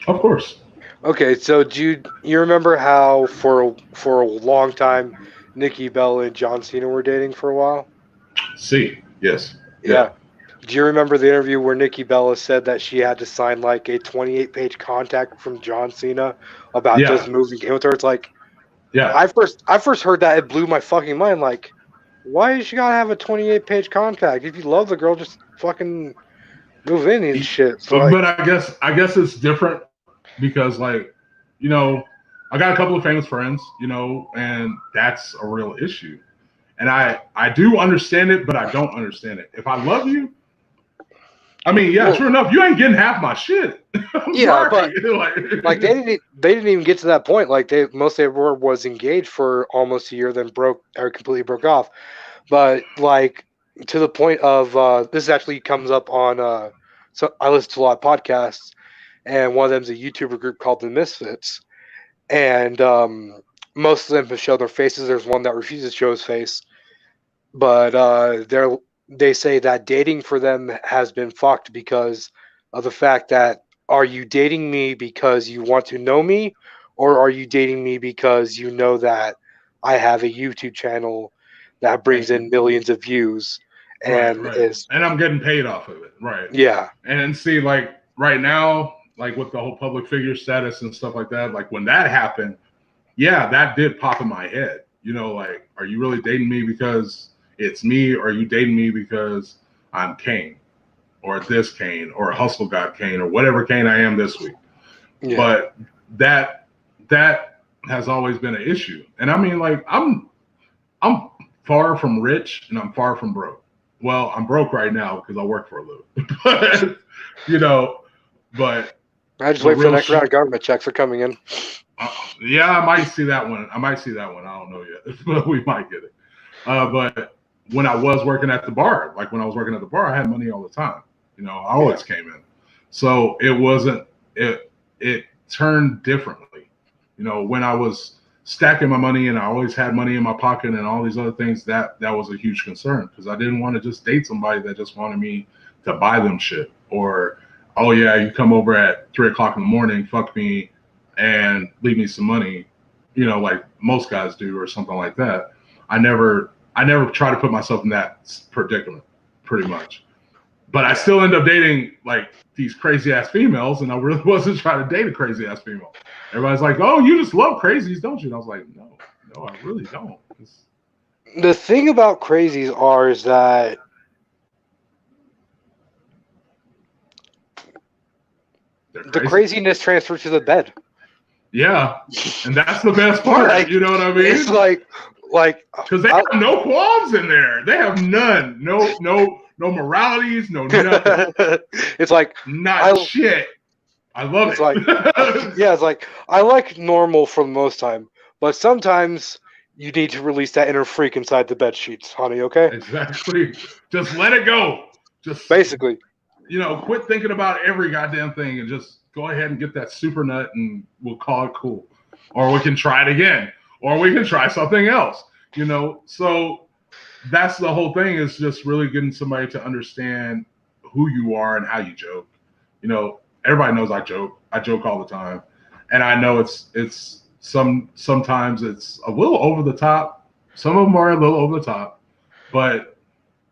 Of course. Okay, so do you remember how for a long time Nikki Bella and John Cena were dating for a while? See, yes, Yeah. Do you remember the interview where Nikki Bella said that she had to sign like a 28-page contract from John Cena about just yeah, moving in with her? It's like yeah. I first heard that, it blew my fucking mind. Like, why does she gotta have a 28-page contract? If you love the girl, just fucking move in and shit. So like, But I guess it's different because like, you know, I got a couple of famous friends, and that's a real issue. And I do understand it, but I don't understand it. If I love you, I mean, yeah, well, true enough, you ain't getting half my shit. I'm yeah, sorry. but like they didn't even get to that point. Like most they were was engaged for almost a year, then completely broke off. But like to the point of this actually comes up on so I listen to a lot of podcasts, and one of them is a YouTuber group called the Misfits, and most of them have shown their faces. There's one that refuses to show his face, but they say that dating for them has been fucked because of the fact that, are you dating me because you want to know me, or are you dating me because you know that I have a YouTube channel that brings in millions of views and right. is And I'm getting paid off of it. Right. yeah. And see, like right now, like with the whole public figure status and stuff like that, like when that happened, yeah, that did pop in my head. Like, are you really dating me because it's me, or are you dating me because I'm Kane, or this Kane, or Hustle God Kane, or whatever Kane I am this week? Yeah. But that has always been an issue. And I mean, like, I'm far from rich and I'm far from broke. Well, I'm broke right now because I work for a living. But but I just the wait for the real next round of government checks are coming in. yeah, I might see that one. I don't know yet, but we might get it. But when I was working at the bar, I had money all the time. I always came in. So it wasn't, it turned differently. When I was stacking my money and I always had money in my pocket and all these other things, that was a huge concern because I didn't want to just date somebody that just wanted me to buy them shit, or, oh yeah, you come over at 3:00 in the morning, fuck me, and leave me some money, like most guys do, or something like that. I never try to put myself in that predicament, pretty much. But I still end up dating like these crazy ass females, and I really wasn't trying to date a crazy ass female. Everybody's like, "Oh, you just love crazies, don't you?" And I was like, "No, I really don't." The thing about crazies is that the craziness transfers to the bed. Yeah, and that's the best part. Like, you know what I mean? It's like because they have no qualms in there. They have none. No moralities. No nothing. It's like shit. I love it. It's like yeah, it's like I like normal for the most time, but sometimes you need to release that inner freak inside the bed sheets, honey. Okay? Exactly. Just let it go. Just basically, quit thinking about every goddamn thing and just go ahead and get that super nut, and we'll call it cool. Or we can try it again, or we can try something else. So that's the whole thing, is just really getting somebody to understand who you are and how you joke. Everybody knows I joke. I joke all the time, and I know it's sometimes it's a little over the top. Some of them are a little over the top, but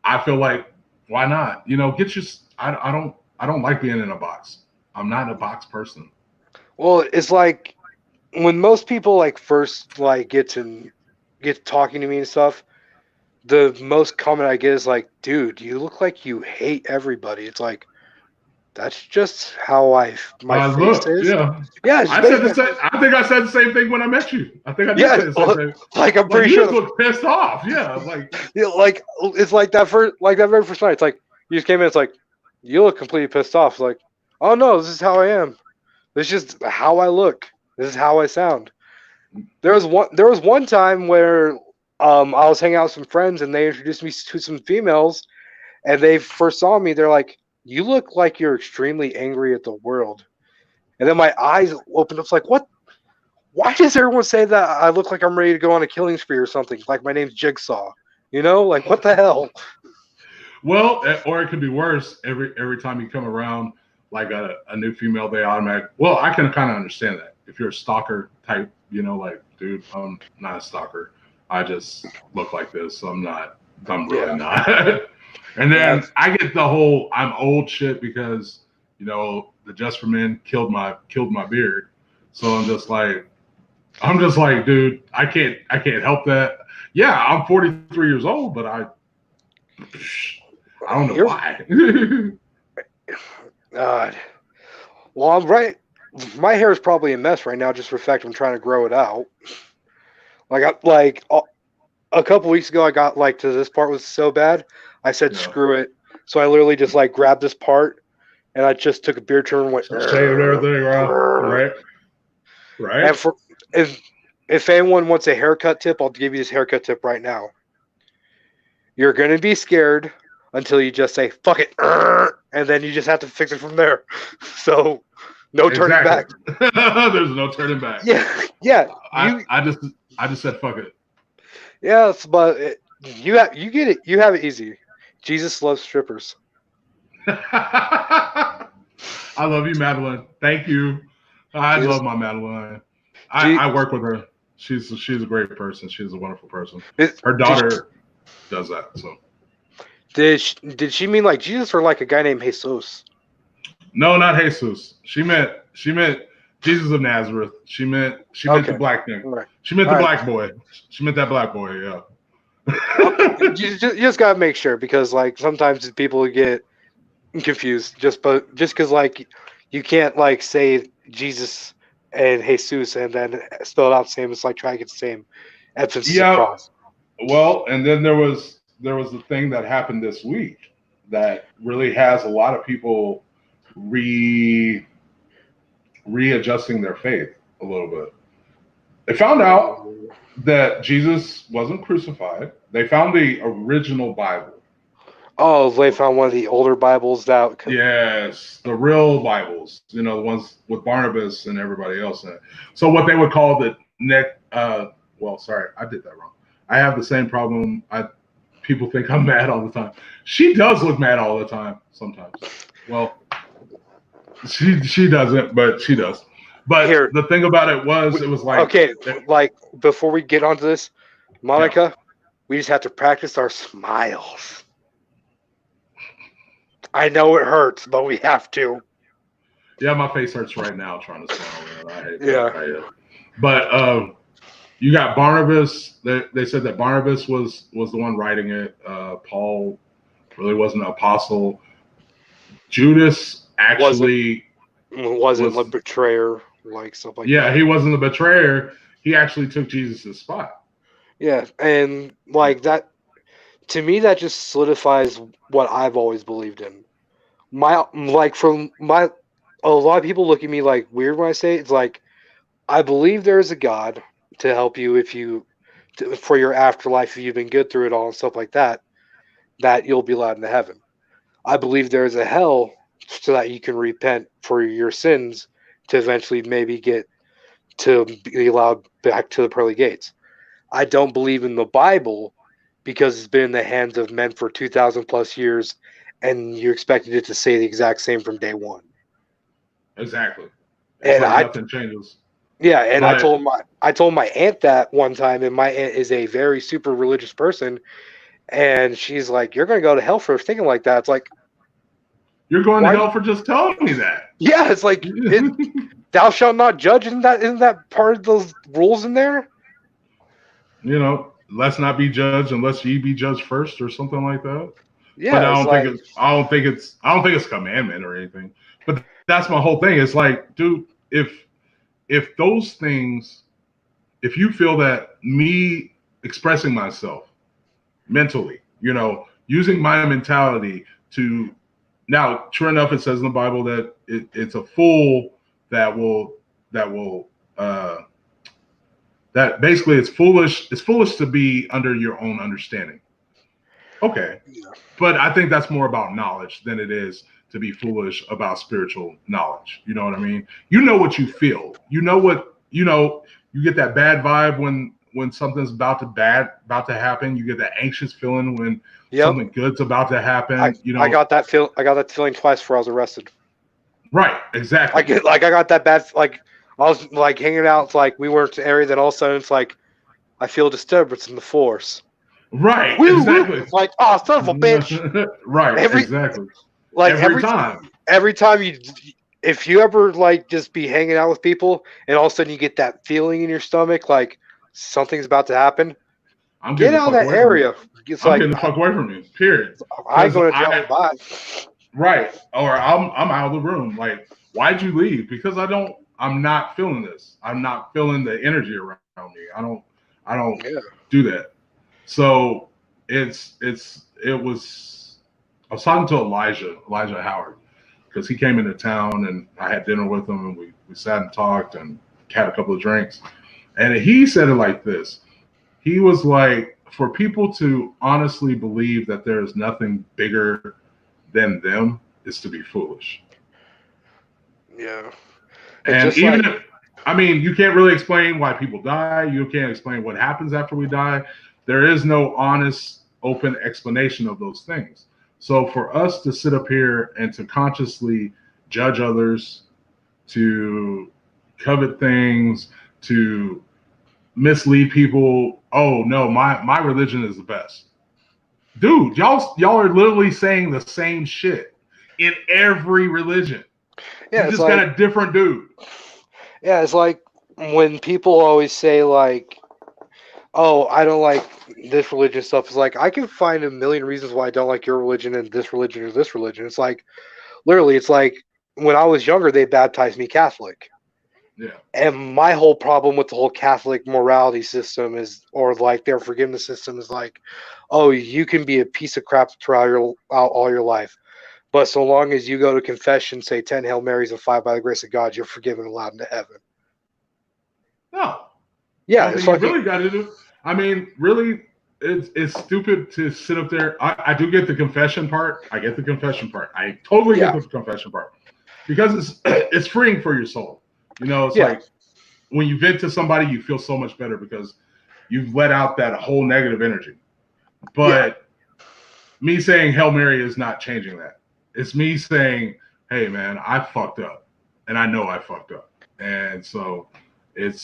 I feel like, why not? I don't like being in a box. I'm not a box person. Well, it's like when most people like first like get talking to me and stuff, the most common I get is like, dude, you look like you hate everybody. It's like, that's just how my face is. Yeah. I said the same. I think I said the same thing when I met you. I think I did say the same thing. Like, I'm pretty sure you just look pissed off. Yeah, like it's like that very first night. It's like you just came in. It's like you look completely pissed off. It's like, oh no, this is how I am. This is just how I look. This is how I sound. There was one time where I was hanging out with some friends and they introduced me to some females, and they first saw me. They're like, you look like you're extremely angry at the world. And then my eyes opened up. It's like, what? Why does everyone say that I look like I'm ready to go on a killing spree or something? Like my name's Jigsaw. Like, what the hell? Well, or it could be worse. Every time you come around like a new female, they automatically. Well, I can kind of understand that if you're a stalker type, you know, like, dude, I'm not a stalker. I just look like this. I'm really not. And then I get the whole I'm old shit because, you know, the Just for Men killed my beard. So I'm just like, dude, I can't help that. Yeah, I'm 43 years old, but I don't know why. God. Well, I'm right. My hair is probably a mess right now, just for the fact I'm trying to grow it out. A couple weeks ago, I got like to this part was so bad, I said screw it. So I literally just like grabbed this part, and I just took a beard trimmer and went shaved everything, right? And for if anyone wants a haircut tip, I'll give you this haircut tip right now. You're gonna be scared until you just say "fuck it," and then you just have to fix it from there. So, no turning back. There's no turning back. Yeah. I just said "fuck it." Yes, but you get it. You have it easy. Jesus loves strippers. I love you, Madeline. Thank you. I love my Madeline. I work with her. She's a great person. She's a wonderful person. Her daughter does that. So did she mean like Jesus or like a guy named Jesus? No, not Jesus. She meant Jesus of Nazareth. She meant the black thing. Right. She meant the black boy. She meant that black boy. Yeah. You just gotta make sure, because like sometimes people get confused just because like you can't like say Jesus and Jesus and then spell it out the same. It's like trying to get the same emphasis across. Well, and then there was the thing that happened this week that really has a lot of people readjusting their faith a little bit. They found out that Jesus wasn't crucified. They found the original Bible. Oh, they found one of the older Bibles that. Yes, the real Bibles. You know, the ones with Barnabas and everybody else in it. So what they would call the sorry, I did that wrong. I have the same problem. People think I'm mad all the time. She does look mad all the time sometimes. Well, she doesn't, but she does. But the thing about it was like, okay, like before we get onto this, Monica, we just have to practice our smiles. I know it hurts, but we have to. Yeah, my face hurts right now trying to smile. Man. I hate that. But you got Barnabas. They said that Barnabas was the one writing it. Paul really wasn't an apostle. Judas actually wasn't a betrayer, like stuff like that. Yeah, he wasn't the betrayer. He actually took Jesus' spot. Yeah, and like that, to me, that just solidifies what I've always believed in. A lot of people look at me like weird when I say it. It's like, I believe there is a God to help you for your afterlife, if you've been good through it all and stuff like that, that you'll be allowed into heaven. I believe there is a hell so that you can repent for your sins to eventually maybe get to be allowed back to the pearly gates. I don't believe in the Bible because it's been in the hands of men for 2,000 plus years, and you're expected it to say the exact same from day one. Exactly. And nothing changes. Yeah, and I told my aunt that one time, and my aunt is a very super religious person, and she's like, "You're going to go to hell for thinking like that." It's like, you're going to hell for just telling me that. Yeah, it's like, thou shalt not judge. Isn't that part of those rules in there? You know, let's not be judged unless ye be judged first, or something like that. Yeah, but I don't think it's a commandment or anything. But that's my whole thing. It's like, dude, if those things, if you feel that me expressing myself mentally, you know, using my mentality to, now, true enough, it says in the Bible that it's a fool that basically it's foolish. It's foolish to be under your own understanding. Okay. Yeah. But I think that's more about knowledge than it is to be foolish about spiritual knowledge. You know what I mean? You know what you feel. You get that bad vibe when something's about to happen. You get that anxious feeling when something good's about to happen. I got that feeling twice before I was arrested. Right, exactly. I got that bad, like I was like hanging out. It's like we were in an area. Then all of a sudden, it's like I feel a disturbance in the force. Right, Woo, exactly. woo. Like, oh, son of a bitch. Right, Every exactly. like Every time. every time you, if you ever like just be hanging out with people, and all of a sudden you get that feeling in your stomach, like something's about to happen. I'm Get getting the out of fuck that away from you. ain't It's I'm like getting the fuck away from you. Period. I ain't Because going to jail. Bye. right, or I'm out of the room. Like, why'd you leave? Because I'm not feeling this. I'm not feeling the energy around me. I don't Yeah. do that. So it was. I was talking to Elijah Howard, because he came into town and I had dinner with him and we sat and talked and had a couple of drinks, and he said it like this. He was like, for people to honestly believe that there is nothing bigger than them is to be foolish. Yeah. And even if, I mean, you can't really explain why people die. You can't explain what happens after we die. There is no honest, open explanation of those things. So for us to sit up here and to consciously judge others, to covet things, to mislead people, oh no, my religion is the best. Dude, y'all are literally saying the same shit in every religion. Yeah, You it's just got a different dude. Yeah, it's like when people always say like, "Oh, I don't like this religion stuff." It's like I can find a million reasons why I don't like your religion and this religion or this religion. It's like literally, it's like when I was younger, they baptized me Catholic. Yeah. And my whole problem with the whole Catholic morality system is, or like their forgiveness system is like, oh, you can be a piece of crap throughout all your life. But so long as you go to confession, say 10 Hail Marys and 5 by the grace of God, you're forgiven and allowed into heaven. No. Yeah, Something it's you like really got to do. I mean, really, it's stupid to sit up there. I do get the confession part. I get the confession part. I totally get the confession part. Because it's freeing for your soul. You know, it's like when you vent to somebody, you feel so much better because you've let out that whole negative energy. But me saying Hail Mary is not changing that. It's me saying, hey, man, I fucked up. And I know I fucked up. And so it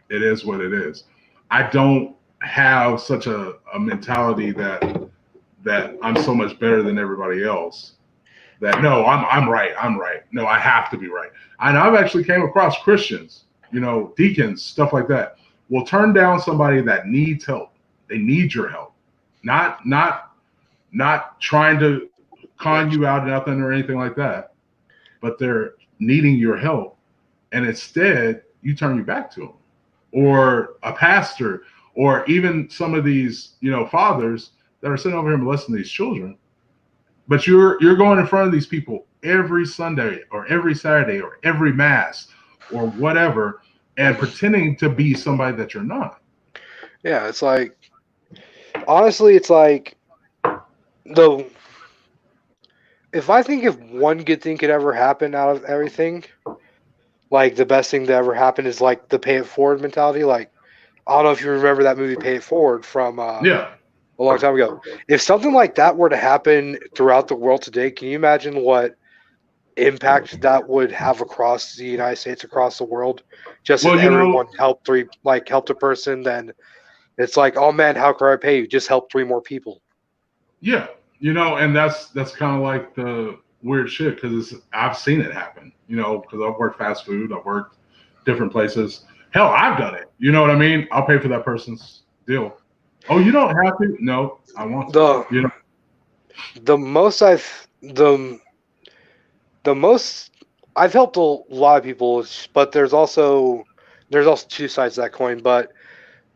is what it is. I don't have such a mentality that I'm so much better than everybody else. That no, I'm right. No, I have to be right. And I've actually came across Christians, deacons, stuff like that, will turn down somebody that needs help. They need your help. Not trying to con you out of nothing or anything like that, but they're needing your help. And instead, you turn your back to them. Or a pastor, or even some of these, fathers that are sitting over here molesting these children. But you're going in front of these people every Sunday or every Saturday or every mass or whatever and pretending to be somebody that you're not. Yeah, it's like, honestly, it's like if I think if one good thing could ever happen out of everything, like the best thing that ever happened is like the pay it forward mentality. Like, I don't know if you remember that movie Pay It Forward from a long time ago. If something like that were to happen throughout the world today, can you imagine what impact that would have across the United States, across the world? Just if everyone helped a person, then it's like, oh man, how can I pay you? Just help 3 more people. Yeah, and that's kind of like the weird shit because I've seen it happen. Because I've worked fast food, I've worked different places. Hell, I've done it. You know what I mean? I'll pay for that person's deal. Oh, you don't have to? No, I want to. The most I've helped a lot of people, but there's also 2 sides to that coin. But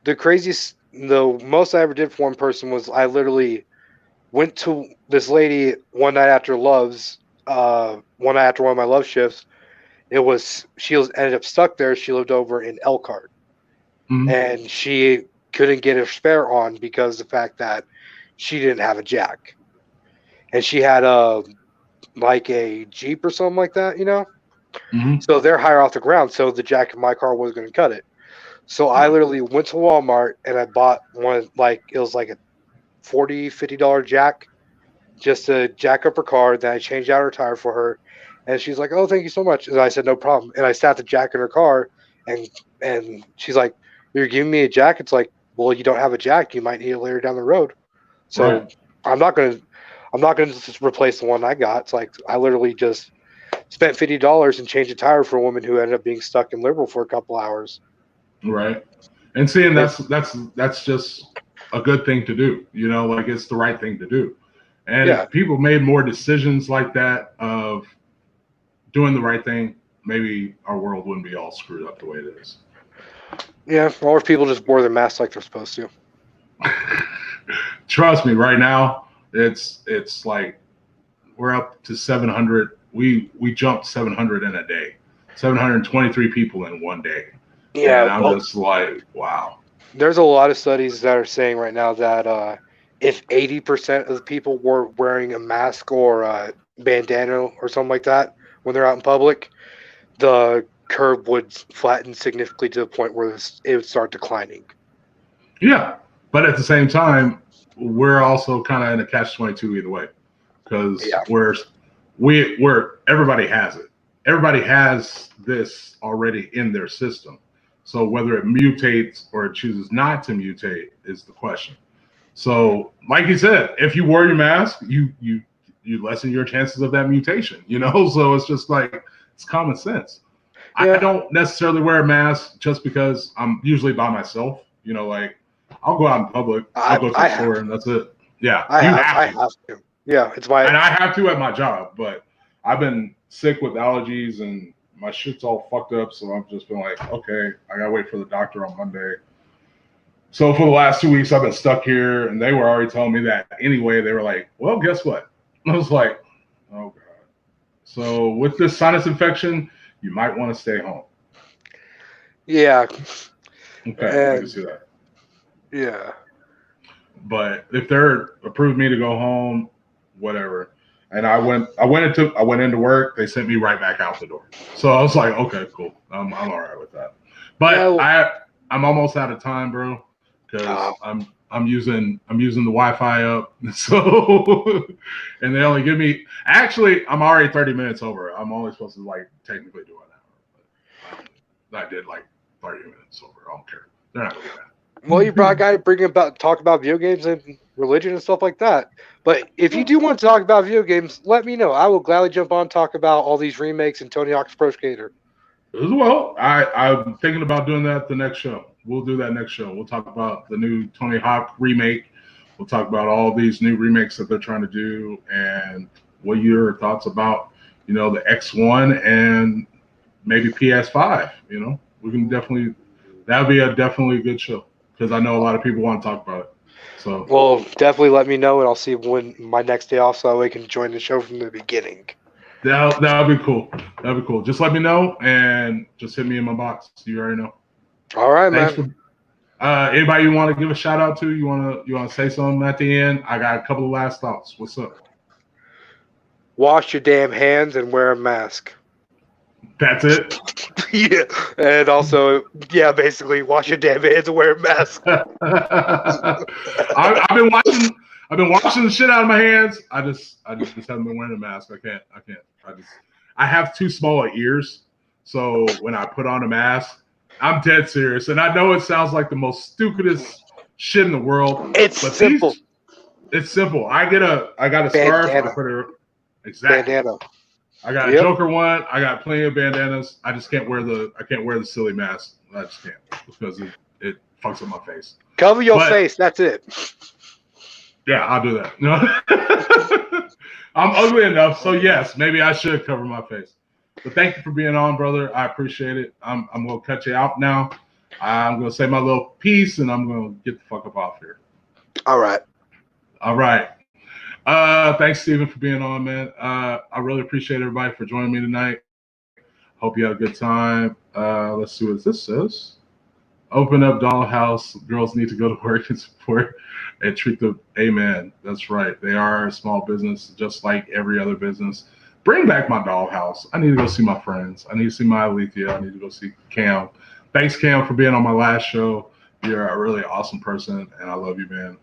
the most I ever did for one person was I literally went to this lady one night after one of my love shifts. She ended up stuck there. She lived over in Elkhart, and she couldn't get her spare on because of the fact that she didn't have a jack, and she had a Jeep or something like that, So they're higher off the ground, so the jack in my car was going to cut it. So I literally went to Walmart and I bought one, it was like a $40-$50 jack just to jack up her car. Then I changed out her tire for her, And she's like, "Oh, thank you so much." And I said, "No problem." And I sat the jack in her car, and she's like, "You're giving me a jack?" It's like, "Well, you don't have a jack. You might need it later down the road." So Right. I'm not gonna just replace the one I got. It's like I literally just spent $50 and changed a tire for a woman who ended up being stuck in Liberal for a couple hours. Right. And seeing that's just a good thing to do. You know, like it's the right thing to do. And Yeah. if people made more decisions like that of doing the right thing, maybe our world wouldn't be all screwed up the way it is. Yeah, or if people just wore their masks like they're supposed to. Trust me, right now it's like we're up to 700. We jumped 700 in a day. 723 people in one day. Yeah, And I'm just like, wow. there's a lot of studies that are saying right now that if 80% of the people were wearing a mask or a bandana or something like that when they're out in public, the curve would flatten significantly to the point where it would start declining. Yeah. But at the same time, we're also kind of in a catch-22 either way. Because Yeah. we're everybody has it. Everybody has this already in their system. So whether it mutates or it chooses not to mutate is the question. So, like you said, if you wore your mask, you lessen your chances of that mutation. You know, so it's just like it's common sense. Yeah. I don't necessarily wear a mask just because I'm usually by myself. You know, like I'll go out in public, I'll go to the store, and that's it. Yeah, I you have to. Yeah, it's my. and I have to at my job, but I've been sick with allergies and my shit's all fucked up. So I've just been like, okay, I gotta wait for the doctor on Monday. So for the last 2 weeks, I've been stuck here, and they were already telling me that anyway. They were like, well, guess what? I was like, oh god. So with this sinus infection, you might want to stay home. Yeah. Okay, I can see that. Yeah. But if they're approved me to go home, whatever. And I went into work. They sent me right back out the door. So I was like, okay, cool. I'm all right with that. But I'm almost out of time, bro, because I'm using the Wi-Fi up. So and they only give me I'm already 30 minutes over. I'm only supposed to like technically do an hour. But I did like 30 minutes over. I don't care. They're not gonna do that. Well, you brought a guy to talk about video games and religion and stuff like that. But if you do want to talk about video games, let me know. I will gladly jump on and talk about all these remakes and Tony Hawk's Pro Skater. As well, I'm thinking about doing that the next show. We'll do that next show. We'll talk about the new Tony Hawk remake. We'll talk about all these new remakes that they're trying to do and what your thoughts about, the X1 and maybe PS5. We can definitely, that would be definitely a good show because I know a lot of people want to talk about it. So, well, definitely let me know and I'll see when my next day off so that way I can join the show from the beginning. That'll be cool. That'll be cool. Just let me know and just hit me in my box. You already know. All right, man. Anybody you want to give a shout out to? You want to say something at the end? I got a couple of last thoughts. What's up? Wash your damn hands and wear a mask. That's it. Yeah, and also, basically, wash your damn hands and wear a mask. I've been washing the shit out of my hands. I just haven't been wearing a mask. I can't. I have too small ears, so when I put on a mask, I'm dead serious. And I know it sounds like the most stupidest shit in the world. It's simple. It's simple. I got a scarf. I put it exactly. Bandana. I got a Joker one. I got plenty of bandanas. I just can't wear the silly mask. I just can't because it fucks up my face. Cover your face. That's it. Yeah, I'll do that. No. I'm ugly enough, so yes, maybe I should cover my face. But thank you for being on, brother. I appreciate it. I'm gonna cut you out now. I'm gonna say my little piece, and I'm gonna get the fuck up off here. All right. Thanks, Steven, for being on, man. I really appreciate everybody for joining me tonight. Hope you had a good time. Let's see what this says. Open up dollhouse. Girls need to go to work and support and treat the amen. That's right. They are a small business, just like every other business. Bring back my dollhouse. I need to go see my friends. I need to see my Alethea. I need to go see Cam. Thanks, Cam, for being on my last show. You're a really awesome person, and I love you, man.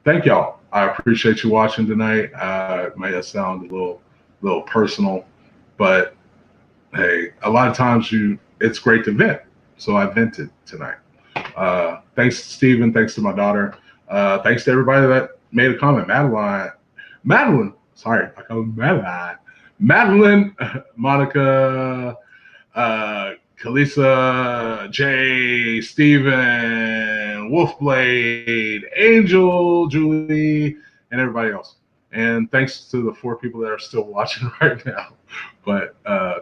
Thank y'all. I appreciate you watching tonight. It may have sound a little personal, but hey, a lot of times it's great to vent. So I vented tonight. Thanks to Steven, thanks to my daughter. Thanks to everybody that made a comment. Madeline, sorry, I call her Madeline, Monica, Kalisa, Jay, Steven, Wolfblade, Angel, Julie, and everybody else. And thanks to the 4 people that are still watching right now. But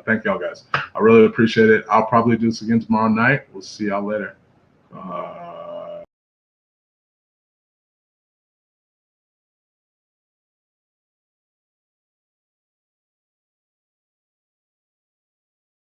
thank y'all guys. I really appreciate it. I'll probably do this again tomorrow night. We'll see y'all later.